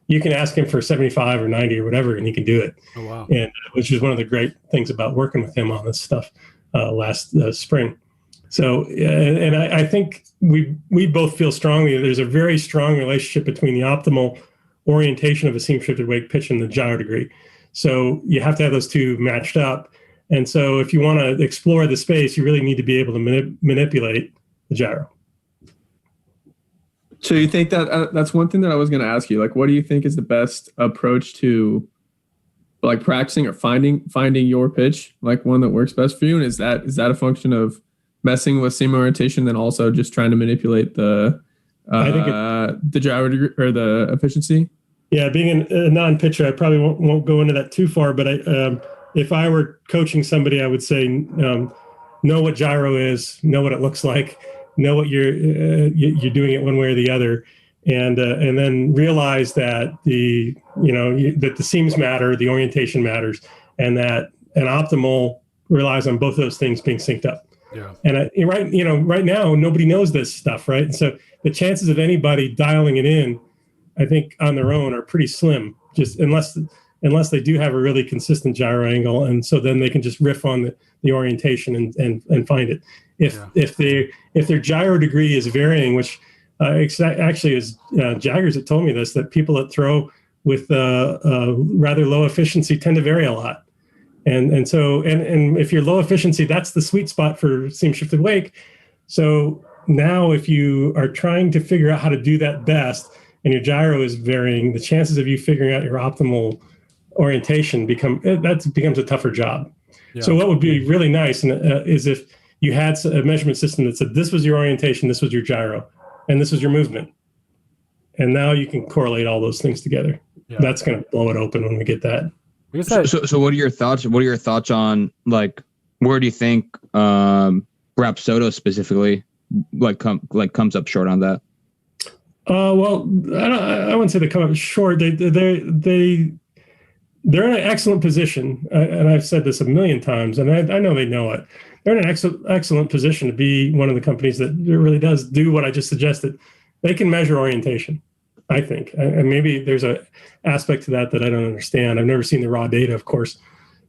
You can ask him for 75 or 90 or whatever, and he can do it. Oh, wow. And which is one of the great things about working with him on this stuff last spring. So, and I think we both feel strongly that there's a very strong relationship between the optimal orientation of a seam shifted wake pitch and the gyro degree. So you have to have those two matched up. And so if you want to explore the space, you really need to be able to manipulate the gyro. So you think that that's one thing that I was going to ask you, like, what do you think is the best approach to like practicing or finding your pitch, like one that works best for you? And is that a function of messing with seam orientation, then also just trying to manipulate the gyro degree or the efficiency? Yeah, being a non-pitcher, I probably won't go into that too far. But if I were coaching somebody, I would say know what gyro is, know what it looks like, know what you're doing it one way or the other, and then realize that that the seams matter, the orientation matters, and that an optimal relies on both those things being synced up. Yeah. And right now nobody knows this stuff, right? And so the chances of anybody dialing it in, I think, on their own are pretty slim, just unless they do have a really consistent gyro angle, and so then they can just riff on the orientation and find it. If their gyro degree is varying, which actually is Jaggers that told me this, that people that throw with rather low efficiency tend to vary a lot. And so if you're low efficiency, that's the sweet spot for seam shifted wake. So now if you are trying to figure out how to do that best and your gyro is varying, the chances of you figuring out your optimal orientation becomes a tougher job. Yeah. So what would be really nice is if you had a measurement system that said this was your orientation, this was your gyro, and this was your movement. And now you can correlate all those things together. Yeah. That's going to blow it open when we get that. So what are your thoughts? What are your thoughts on, like, where do you think Rapsodo specifically comes up short on that? Well, I wouldn't say they come up short. They're in an excellent position, and I've said this a million times, and I know they know it. They're in an excellent position to be one of the companies that really does do what I just suggested. They can measure orientation, I think, and maybe there's an aspect to that I don't understand. I've never seen the raw data, of course.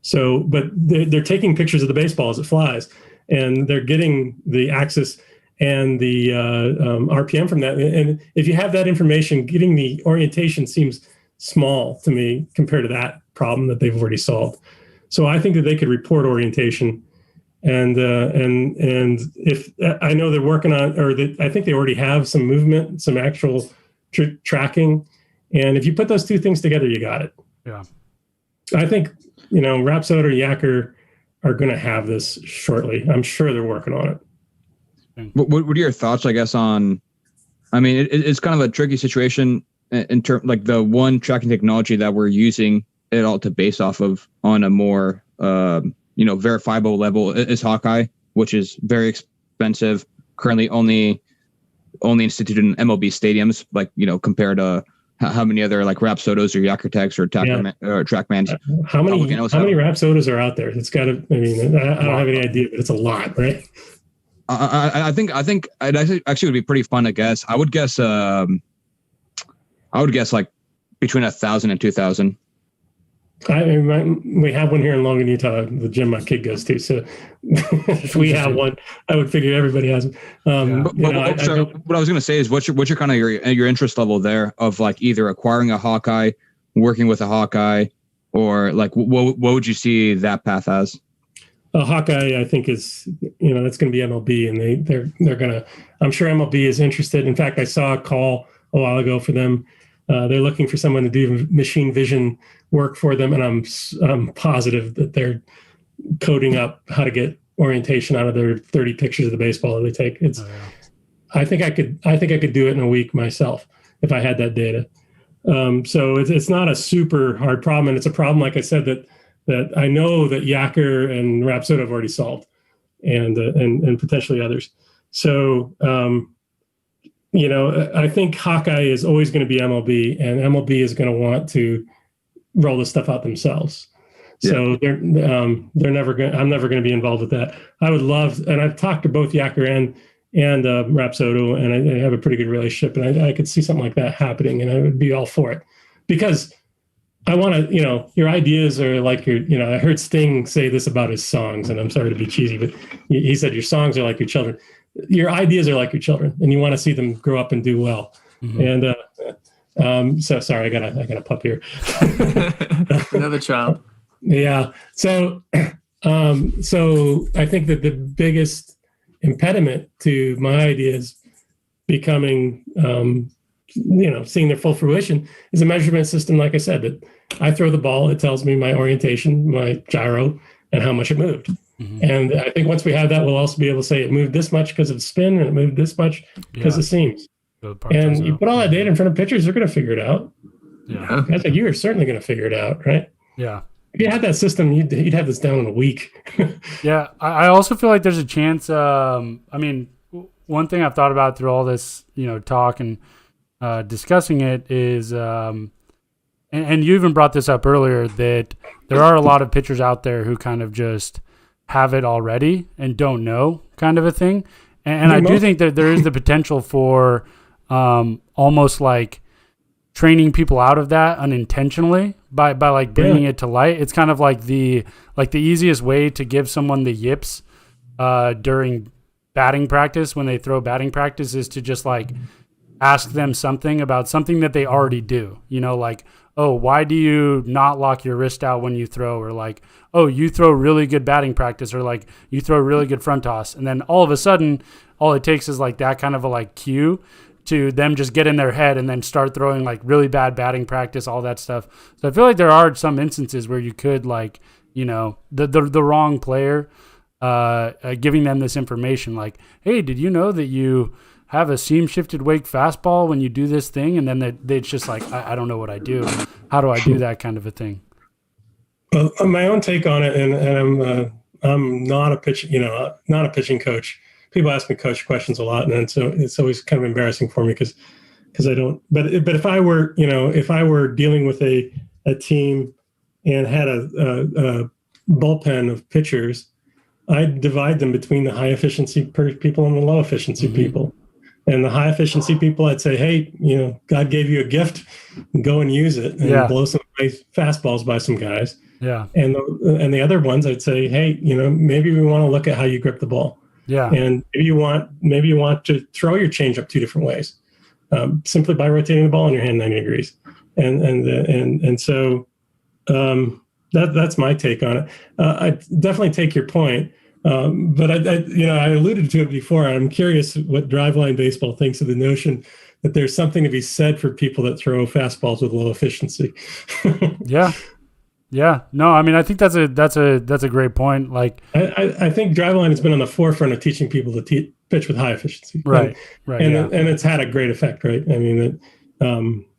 So, but they're taking pictures of the baseball as it flies, and they're getting the axis and the RPM from that. And if you have that information, getting the orientation seems small to me compared to that problem that they've already solved. So I think that they could report orientation, and if I know they're working on, I think they already have some movement, some actual tracking, and if you put those two things together, you got it. Yeah, I think Rapsodo or Yacker are going to have this shortly. I'm sure they're working on it. What are your thoughts, I guess, on? I mean, it's kind of a tricky situation in terms, like, the one tracking technology that we're using it all to base off of on a more verifiable level is Hawkeye, which is very expensive. Currently, only instituted in MLB stadiums, compared to how many other like Rapsodos or Yakertechs or Trackmans. How many Rapsodos are out there? It's got to. I mean, I don't have any idea, but it's a lot, right? I think it actually would be pretty fun to guess. I would guess like between 1,000 and 2,000. We have one here in Logan, Utah, the gym my kid goes to. So if we have one, I would figure everybody has one. What I was going to say is, what's your kind of your interest level there of like either acquiring a Hawkeye, working with a Hawkeye, or like what would you see that path as? Hawkeye, I think is, that's going to be MLB, and they're going to. I'm sure MLB is interested. In fact, I saw a call a while ago for them. They're looking for someone to do machine vision work for them, and I'm positive that they're coding up how to get orientation out of their 30 pictures of the baseball that they take. I think I could do it in a week myself if I had that data. So it's not a super hard problem, and it's a problem, like I said, that I know that Yacker and Rapsodo have already solved, and potentially others. So I think Hawkeye is always going to be MLB, and MLB is going to want to roll this stuff out themselves. So they're never going. I'm never going to be involved with that. I would love, and I've talked to both Yacker and Rapsodo, and I have a pretty good relationship, and I could see something like that happening, and I would be all for it, because I want to, your ideas are like I heard Sting say this about his songs, and I'm sorry to be cheesy, but he said your songs are like your children. Your ideas are like your children, and you want to see them grow up and do well. Mm-hmm. And so sorry, I got a pup here. Another child. Yeah. So I think that the biggest impediment to my ideas becoming, seeing their full fruition is a measurement system. Like I said, that I throw the ball, it tells me my orientation, my gyro, and how much it moved. Mm-hmm. And I think once we have that, we'll also be able to say it moved this much because of spin, and it moved this much because of seams. And you put all that data in front of pitchers, they're going to figure it out. Yeah. Guys like you are certainly going to figure it out, right? Yeah. If you had that system, you'd have this down in a week. Yeah. I also feel like there's a chance. One thing I've thought about through all this, talk and discussing it is, and you even brought this up earlier, that there are a lot of pitchers out there who kind of just have it already and don't know, kind of a thing. And I do think that there is the potential for almost like training people out of that unintentionally by like bringing it to light. It's kind of like the easiest way to give someone the yips during batting practice, when they throw batting practice, is to just like ask them something about something that they already do, like, oh, why do you not lock your wrist out when you throw? Or like, oh, you throw really good batting practice, or like you throw really good front toss. And then all of a sudden, all it takes is like that kind of a like cue to them just get in their head and then start throwing like really bad batting practice, all that stuff. So I feel like there are some instances where you could like, the wrong player, giving them this information like, hey, did you know that you have a seam shifted wake fastball when you do this thing? And then it's just like, I don't know what I do. How do I do that kind of a thing? Well, my own take on it, and I'm not a pitching coach. People ask me coach questions a lot, and so it's always kind of embarrassing for me because I don't. But if I were dealing with a team and had a bullpen of pitchers, I'd divide them between the high efficiency people and the low efficiency people. And the high efficiency people, I'd say, hey, God gave you a gift, go and use it, and blow some nice fastballs by some guys. Yeah. And the other ones, I'd say, hey, maybe we want to look at how you grip the ball. Yeah. And maybe you want to throw your changeup two different ways, simply by rotating the ball in your hand 90 degrees. And so that's my take on it. I definitely take your point. But I alluded to it before. I'm curious what Driveline Baseball thinks of the notion that there's something to be said for people that throw fastballs with low efficiency. Yeah. No, I mean, I think that's a great point. Like, I think Driveline has been on the forefront of teaching people to pitch with high efficiency. Right. And it's had a great effect, right? I mean,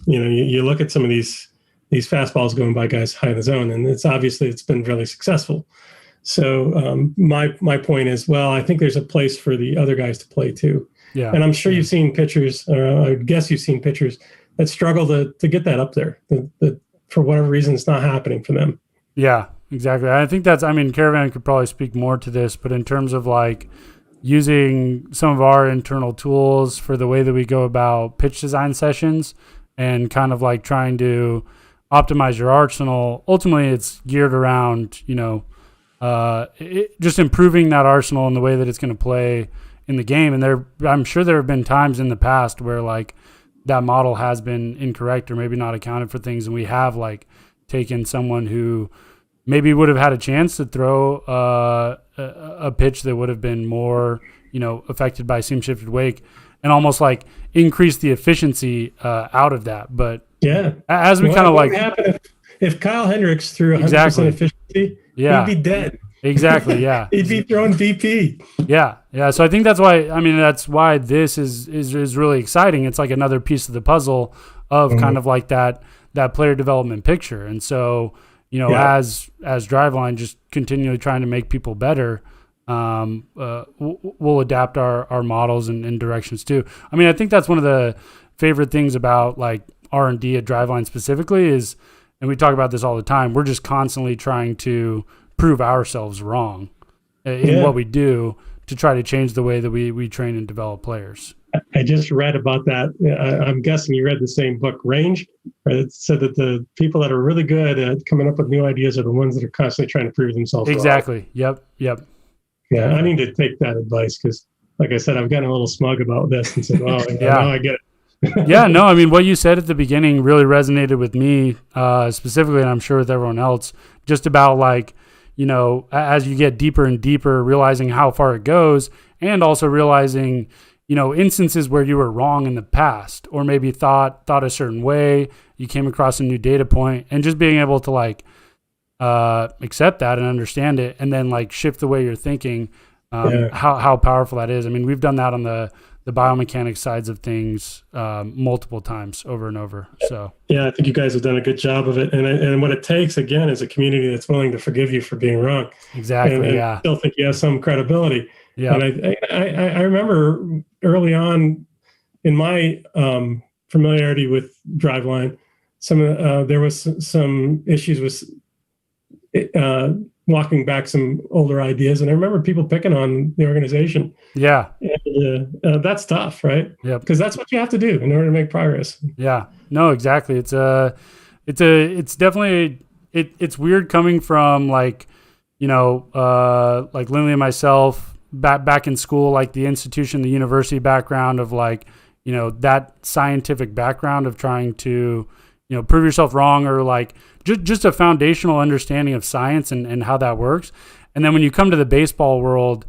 you look at some of these fastballs going by guys high in the zone, and it's been really successful. So my point is, well, I think there's a place for the other guys to play too. Yeah. And I'm sure you've seen pitchers, I guess you've seen pitchers that struggle to get that up there. That for whatever reason, it's not happening for them. Yeah, exactly. I think Caravan could probably speak more to this, but in terms of like using some of our internal tools for the way that we go about pitch design sessions and kind of like trying to optimize your arsenal, ultimately it's geared around, just improving that arsenal in the way that it's going to play in the game. And I'm sure there have been times in the past where like that model has been incorrect or maybe not accounted for things, and we have like taken someone who maybe would have had a chance to throw a pitch that would have been more, affected by seam shifted wake, and almost like increase the efficiency out of that. But as we kind of like, what would happen if Kyle Hendricks threw 100% Exactly. efficiency? Yeah. He'd be dead. Exactly. Yeah. He'd be throwing VP. Yeah. Yeah. So I think that's why this is really exciting. It's like another piece of the puzzle of kind of like that player development picture. And so, as Driveline just continually trying to make people better, we'll adapt our models and directions too. I mean, I think that's one of the favorite things about like R&D at Driveline specifically is, and we talk about this all the time, we're just constantly trying to prove ourselves wrong in what we do to try to change the way that we train and develop players. I just read about that. I'm guessing you read the same book, Range, where it said that the people that are really good at coming up with new ideas are the ones that are constantly trying to prove themselves Exactly. wrong. Yep. Yeah, I need to take that advice because, like I said, I've gotten a little smug about this and said, well, now I get it. Yeah, no, I mean, what you said at the beginning really resonated with me specifically, and I'm sure with everyone else, just about like, as you get deeper and deeper, realizing how far it goes, and also realizing, instances where you were wrong in the past, or maybe thought a certain way, you came across a new data point, and just being able to like accept that and understand it, and then like shift the way you're thinking, how powerful that is. I mean, we've done that on the biomechanics sides of things multiple times over and over. So I think you guys have done a good job of it, and what it takes again is a community that's willing to forgive you for being wrong. Exactly. And still think you have some credibility. Yeah. And I remember early on in my familiarity with Driveline, there was some issues with walking back some older ideas, and I remember people picking on the organization. Yeah, and, that's tough, right? Yeah, because that's what you have to do in order to make progress. Yeah, no, exactly. It's definitely it's weird coming from like like Lindley and myself back in school, like the institution, the university background of like that scientific background of trying to prove yourself wrong, or like just a foundational understanding of science and how that works. And then when you come to the baseball world,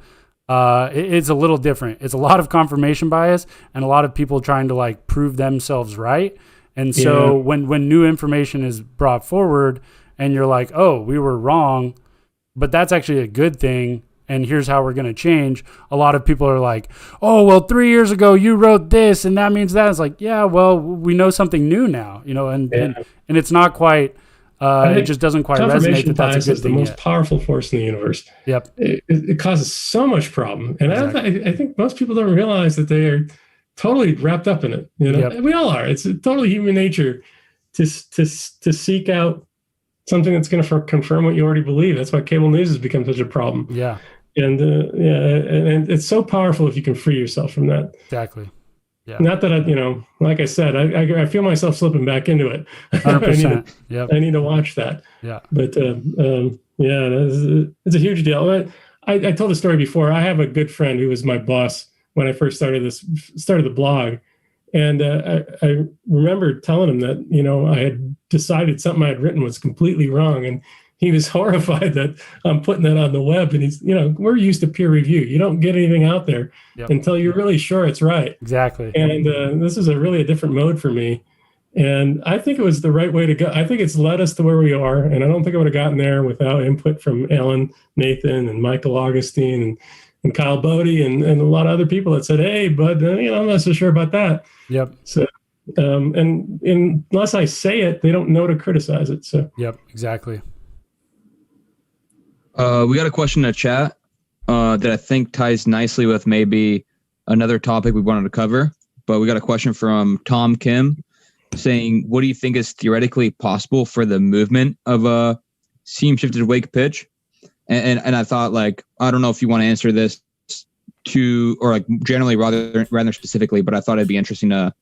it's a little different. It's a lot of confirmation bias and a lot of people trying to like prove themselves right. And so when new information is brought forward and you're like, oh, we were wrong, but that's actually a good thing, and here's how we're going to change, a lot of people are like, oh, well, 3 years ago you wrote this and that means that. It's like, yeah, well, we know something new now, and it's not quite, it just doesn't quite resonate that that's a good thing. The most powerful force in the universe. Yep. It causes so much problem. And Exactly. I think most people don't realize that they are totally wrapped up in it. Yep. We all are. It's totally human nature to seek out something that's going to confirm what you already believe. That's why cable news has become such a problem. Yeah. And and it's so powerful if you can free yourself from that. Exactly. Yeah. Not that like I said, I feel myself slipping back into it. 100%. Yep. I need to watch that. Yeah. But it's a huge deal. I told the story before. I have a good friend who was my boss when I first started the blog, and I remember telling him that I had decided something I had written was completely wrong, and he was horrified that I'm putting that on the web. And he's, we're used to peer review. You don't get anything out there until you're really sure it's right. Exactly. And this is really a different mode for me. And I think it was the right way to go. I think it's led us to where we are. And I don't think I would have gotten there without input from Alan, Nathan, and Michael Augustine, and Kyle Bodie, and a lot of other people that said, hey, bud, I'm not so sure about that. Yep. So, and unless I say it, they don't know to criticize it. So. Yep. Exactly. We got a question in the chat that I think ties nicely with maybe another topic we wanted to cover. But we got a question from Tom Kim saying, what do you think is theoretically possible for the movement of a seam shifted wake pitch? And I thought, like, I don't know if you want to answer this or like generally rather specifically, but I thought it'd be interesting to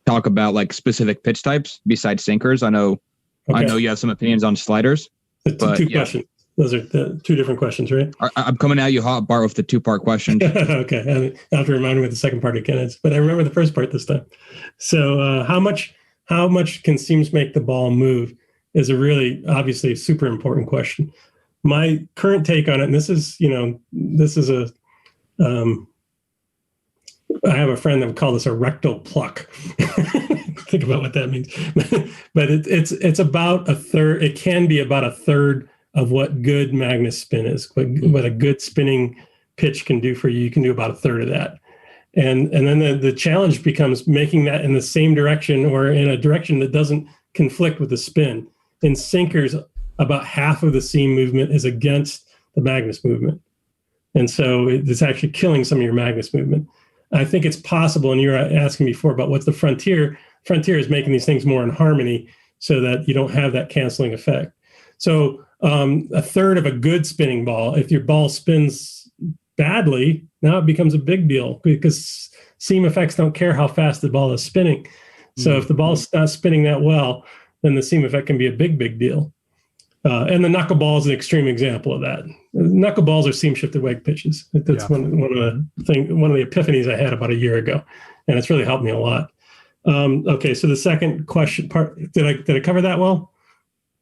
talk about like specific pitch types besides sinkers. I know you have some opinions on sliders. Two questions. Those are the two different questions, right? I'm coming at you hot, Bart, with the two-part question. Okay. I have to remind me what the second part again is, but I remember the first part this time. So how much can seams make the ball move? is a really obviously super important question. My current take on it, and this is I have a friend that would call this a rectal pluck. Think about what that means. But it's about a third. It can be about a third of what good Magnus spin is. What a good spinning pitch can do for you. You can do about a third of that. And then the challenge becomes making that in the same direction or in a direction that doesn't conflict with the spin. In sinkers, about half of the seam movement is against the Magnus movement. And so it's actually killing some of your Magnus movement. I think it's possible, and you were asking before about what's the frontier. Frontier is making these things more in harmony so that you don't have that canceling effect. So a third of a good spinning ball, if your ball spins badly, now it becomes a big deal because seam effects don't care how fast the ball is spinning. So if the ball's not spinning that well, then the seam effect can be a big deal. And the knuckleball is an extreme example of that. Knuckleballs are seam shifted wake pitches. That's one of the epiphanies I had about a year ago, and it's really helped me a lot. Okay, so the second question part, did I cover that well,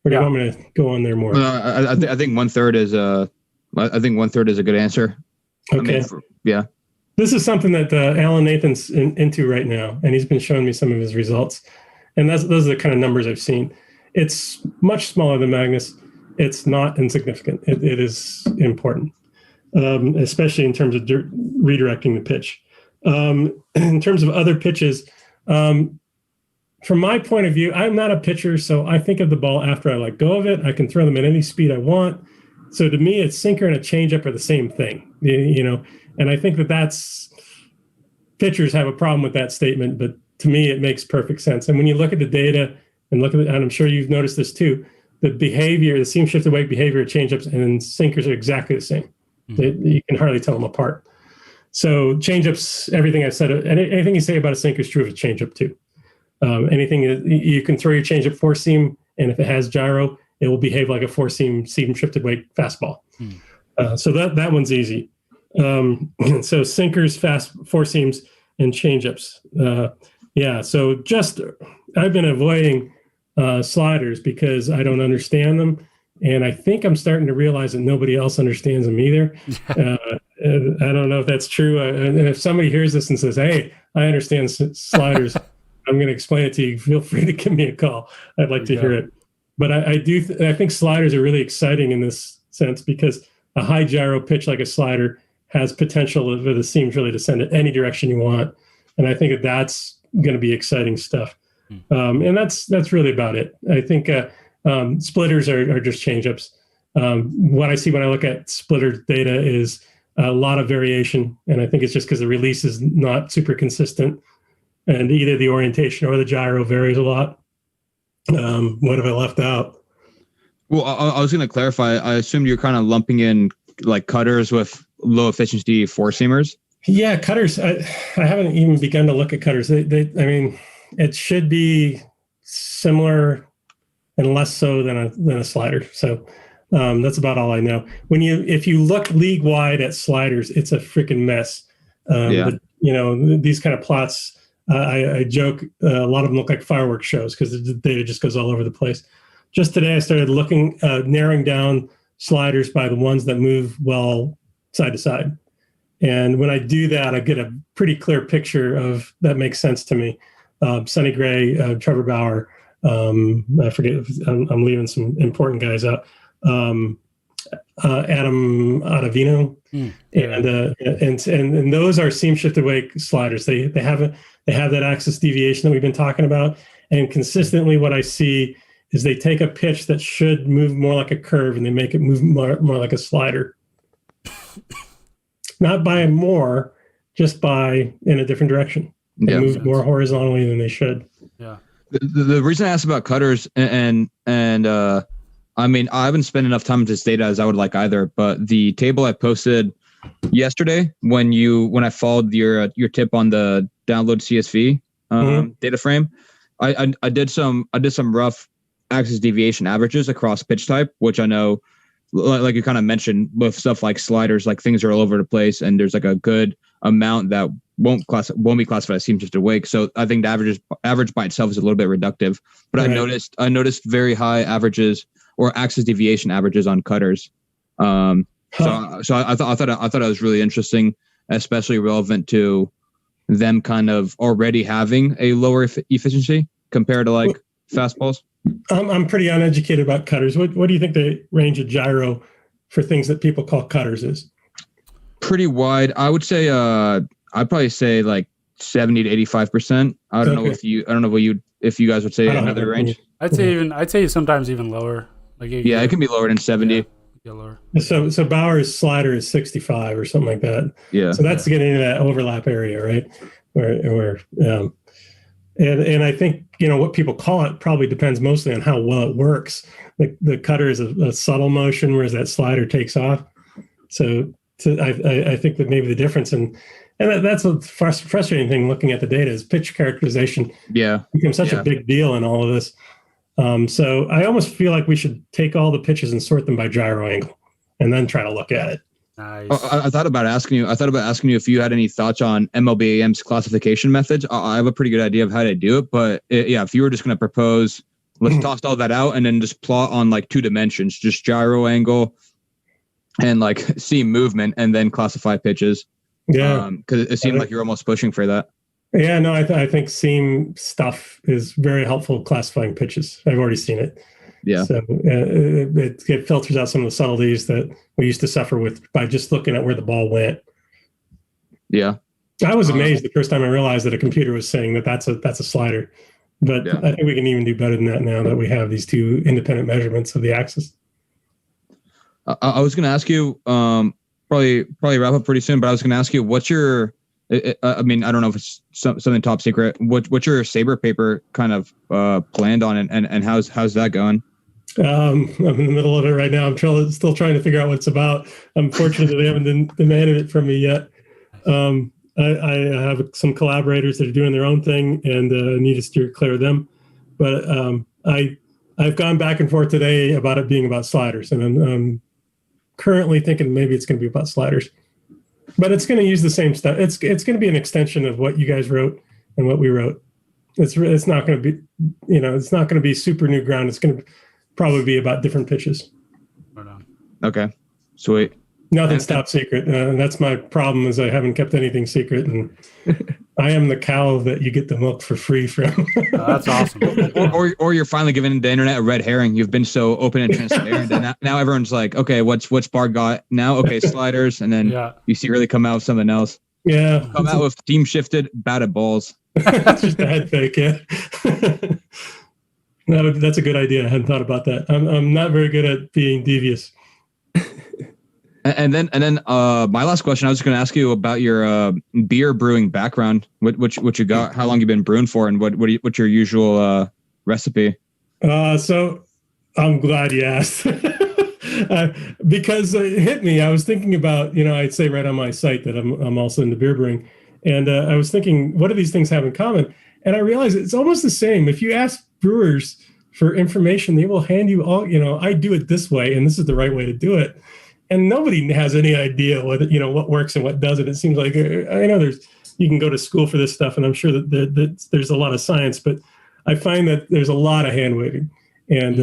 or do you want me to go on there more? I think 1/3 is a good answer. Okay, this is something that Alan Nathan's into right now, and he's been showing me some of his results, and those are the kind of numbers I've seen. It's much smaller than Magnus. It's not insignificant. It is important, especially in terms of redirecting the pitch. In terms of other pitches, from my point of view, I'm not a pitcher, so I think of the ball after I let go of it. I can throw them at any speed I want. So to me, a sinker and a changeup are the same thing, and I think that's pitchers have a problem with that statement, but to me, it makes perfect sense. And when you look at the data, and and I'm sure you've noticed this too, the behavior, the seam shifted wake behavior of changeups and sinkers are exactly the same. You can hardly tell them apart. So changeups, everything I said, anything you say about a sinker is true of a changeup too. Anything you can throw your changeup four seam, and if it has gyro, it will behave like a four seam shifted wake fastball. So that one's easy. So sinkers, fast four seams, and changeups. So just I've been avoiding sliders because I don't understand them, and I think I'm starting to realize that nobody else understands them either. I don't know if that's true. And if somebody hears this and says, "Hey, I understand sliders," I'm going to explain it to you. Feel free to give me a call. I'd like to hear it. But I think sliders are really exciting in this sense because a high gyro pitch like a slider has potential for the seams really to send it any direction you want, and I think that's going to be exciting stuff. And that's really about it. I think splitters are just changeups. What I see when I look at splitter data is a lot of variation, and I think it's just because the release is not super consistent, and either the orientation or the gyro varies a lot. What have I left out? Well, I was going to clarify. I assumed you're kind of lumping in like cutters with low efficiency four seamers. Yeah, cutters. I haven't even begun to look at cutters. It should be similar and less so than a slider. So that's about all I know. If you look league wide at sliders, it's a freaking mess. But, these kind of plots, I joke, a lot of them look like fireworks shows because the data just goes all over the place. Just today, I started looking, narrowing down sliders by the ones that move well side to side. And when I do that, I get a pretty clear picture of that makes sense to me. Sonny Gray, Trevor Bauer, I forget, I'm leaving some important guys out. Adam Ottavino, and those are seam shifted wake sliders. They have that AxisDeviation that we've been talking about, and consistently what I see is they take a pitch that should move more like a curve and they make it move more like a slider. Not by more, just by in a different direction. They move more horizontally than they should. Yeah. The reason I asked about cutters and I haven't spent enough time with this data as I would like either, but the table I posted yesterday when I followed your tip on the download CSV data frame, I did some rough AxisDeviation averages across pitch type, which I know, like you kind of mentioned with stuff like sliders, like things are all over the place, and there's like a good amount that won't be classified as seam shifted wake. So I think the average by itself is a little bit reductive. But right. I noticed very high averages or axis deviation averages on cutters. So I thought it was really interesting, especially relevant to them kind of already having a lower efficiency compared to like fastballs. I'm pretty uneducated about cutters. What do you think the range of gyro for things that people call cutters is? Pretty wide. I would say I'd probably say like 70 to 85%. I don't know if you guys would say another range. I'd say sometimes even lower. Like it can be lower than 70. Yeah, lower. So Bauer's slider is 65 or something like that. Yeah. So that's getting into that overlap area, right? Where and I think, what people call it probably depends mostly on how well it works. The cutter is a subtle motion, whereas that slider takes off. So I think that maybe the difference and that's a frustrating thing looking at the data is pitch characterization. Yeah. Becomes such a big deal in all of this. So I almost feel like we should take all the pitches and sort them by gyro angle and then try to look at it. Nice. I thought about asking you if you had any thoughts on MLBAM's classification methods. I have a pretty good idea of how to do it, but if you were just going to propose, let's toss all that out and then just plot on like 2 dimensions, just gyro angle and like seam movement and then classify pitches. Yeah. Because it seemed like you're almost pushing for that. Yeah, no, I think seam stuff is very helpful classifying pitches. I've already seen it. Yeah. So it filters out some of the subtleties that we used to suffer with by just looking at where the ball went. Yeah. I was amazed the first time I realized that a computer was saying that that's a slider. But I think we can even do better than that now that we have these 2 independent measurements of the axis. I was going to ask you, probably wrap up pretty soon, but I was going to ask you, what's your, I mean, I don't know if it's something top secret. What's your SABR paper kind of planned on, and how's that going? I'm in the middle of it right now. I'm still trying to figure out what it's about. Unfortunately, they haven't demanded it from me yet. I have some collaborators that are doing their own thing, and need to steer clear of them. But I've gone back and forth today about it being about sliders, and I'm currently thinking maybe it's going to be about sliders. But it's going to use the same stuff. It's going to be an extension of what you guys wrote and what we wrote. It's not going to be, it's not going to be super new ground. It's going to probably be about different pitches. Right on. Okay, sweet. Nothing's top secret. That's my problem is I haven't kept anything secret, and I am the cow that you get the milk for free from. That's awesome. or you're finally giving the internet a red herring. You've been so open and transparent, and now everyone's like, okay, what's Bart got now? Okay, sliders, and then you see really come out with something else. Yeah, come out with team shifted batted balls. It's just a head fake, yeah. No, that's a good idea. I hadn't thought about that. I'm not very good at being devious. And then my last question, I was going to ask you about your beer brewing background. What you got? How long you been brewing for, and what's your usual recipe? So I'm glad you asked because it hit me. I was thinking about I'd say right on my site that I'm also into beer brewing, and I was thinking, what do these things have in common? And I realized it's almost the same. If you ask brewers for information, they will hand you all. I do it this way, and this is the right way to do it. And nobody has any idea what works and what doesn't. It seems like I know you can go to school for this stuff, and I'm sure that there's a lot of science, but I find that there's a lot of hand waving, and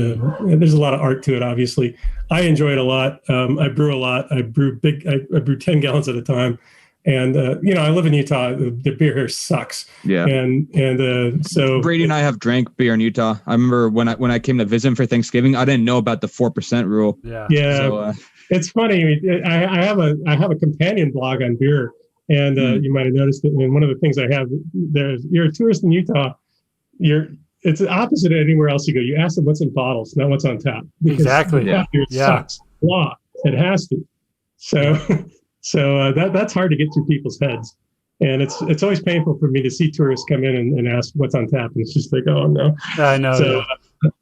there's a lot of art to it. Obviously, I enjoy it a lot. I brew a lot. I brew big. I brew 10 gallons at a time, and I live in Utah. The beer here sucks. Yeah, and so Brady and I have drank beer in Utah. I remember when I came to visit him for Thanksgiving, I didn't know about the 4% rule. Yeah. So, it's funny. I have a companion blog on beer, and you might have noticed it. And one of the things I have you're a tourist in Utah. It's the opposite of anywhere else you go. You ask them what's in bottles, not what's on tap. Exactly. Beer sucks. Law. It has to. So that's hard to get through people's heads, and it's always painful for me to see tourists come in and ask what's on tap, and it's just like, oh no. I know. So,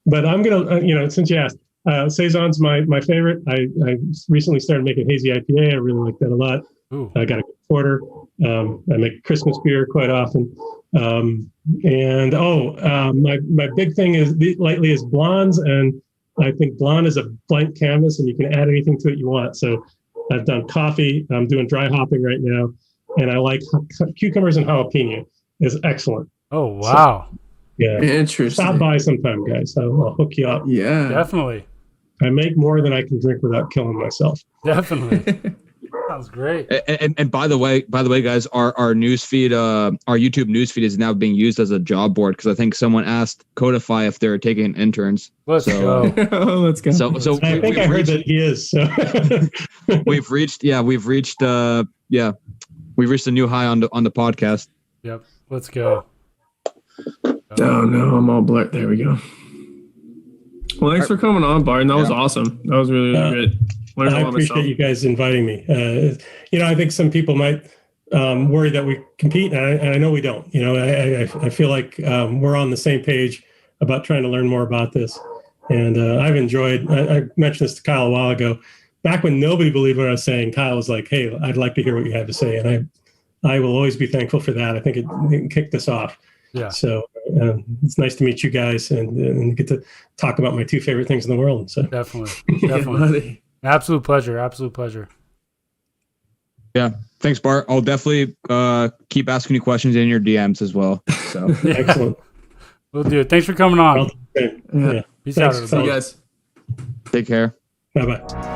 but I'm gonna since you asked. Saison's my favorite. I recently started making hazy IPA. I really like that a lot. Ooh. I got a porter. I make Christmas beer quite often. My big thing lately is blondes, and I think blonde is a blank canvas, and you can add anything to it you want. So I've done coffee. I'm doing dry hopping right now. and I like cucumbers and jalapeno. Is excellent. Oh wow. So, yeah. Interesting. Stop by sometime, guys. I'll hook you up. Yeah. Definitely. I make more than I can drink without killing myself. Definitely. Sounds great. And by the way, guys, our news feed, our YouTube news feed is now being used as a job board because I think someone asked Codify if they're taking interns. Let's go. Let's go. So I think I heard that he is. So we've reached a new high on the podcast. Yep. Let's go. Oh no, I'm all blurred. There we go. Well, thanks for coming on, Barton. That was awesome. That was really good. I appreciate you guys inviting me. I think some people might worry that we compete, and I know we don't. I feel like we're on the same page about trying to learn more about this. And I've enjoyed, I mentioned this to Kyle a while ago, back when nobody believed what I was saying, Kyle was like, hey, I'd like to hear what you have to say. And I will always be thankful for that. I think it kicked us off. Yeah. So it's nice to meet you guys and get to talk about my two favorite things in the world. So Definitely. Absolute pleasure. Yeah. Thanks, Bart. I'll definitely keep asking you questions in your DMs as well. So Excellent. We'll do it. Thanks for coming on. Yeah. Peace out, See you guys. take care. Bye-bye.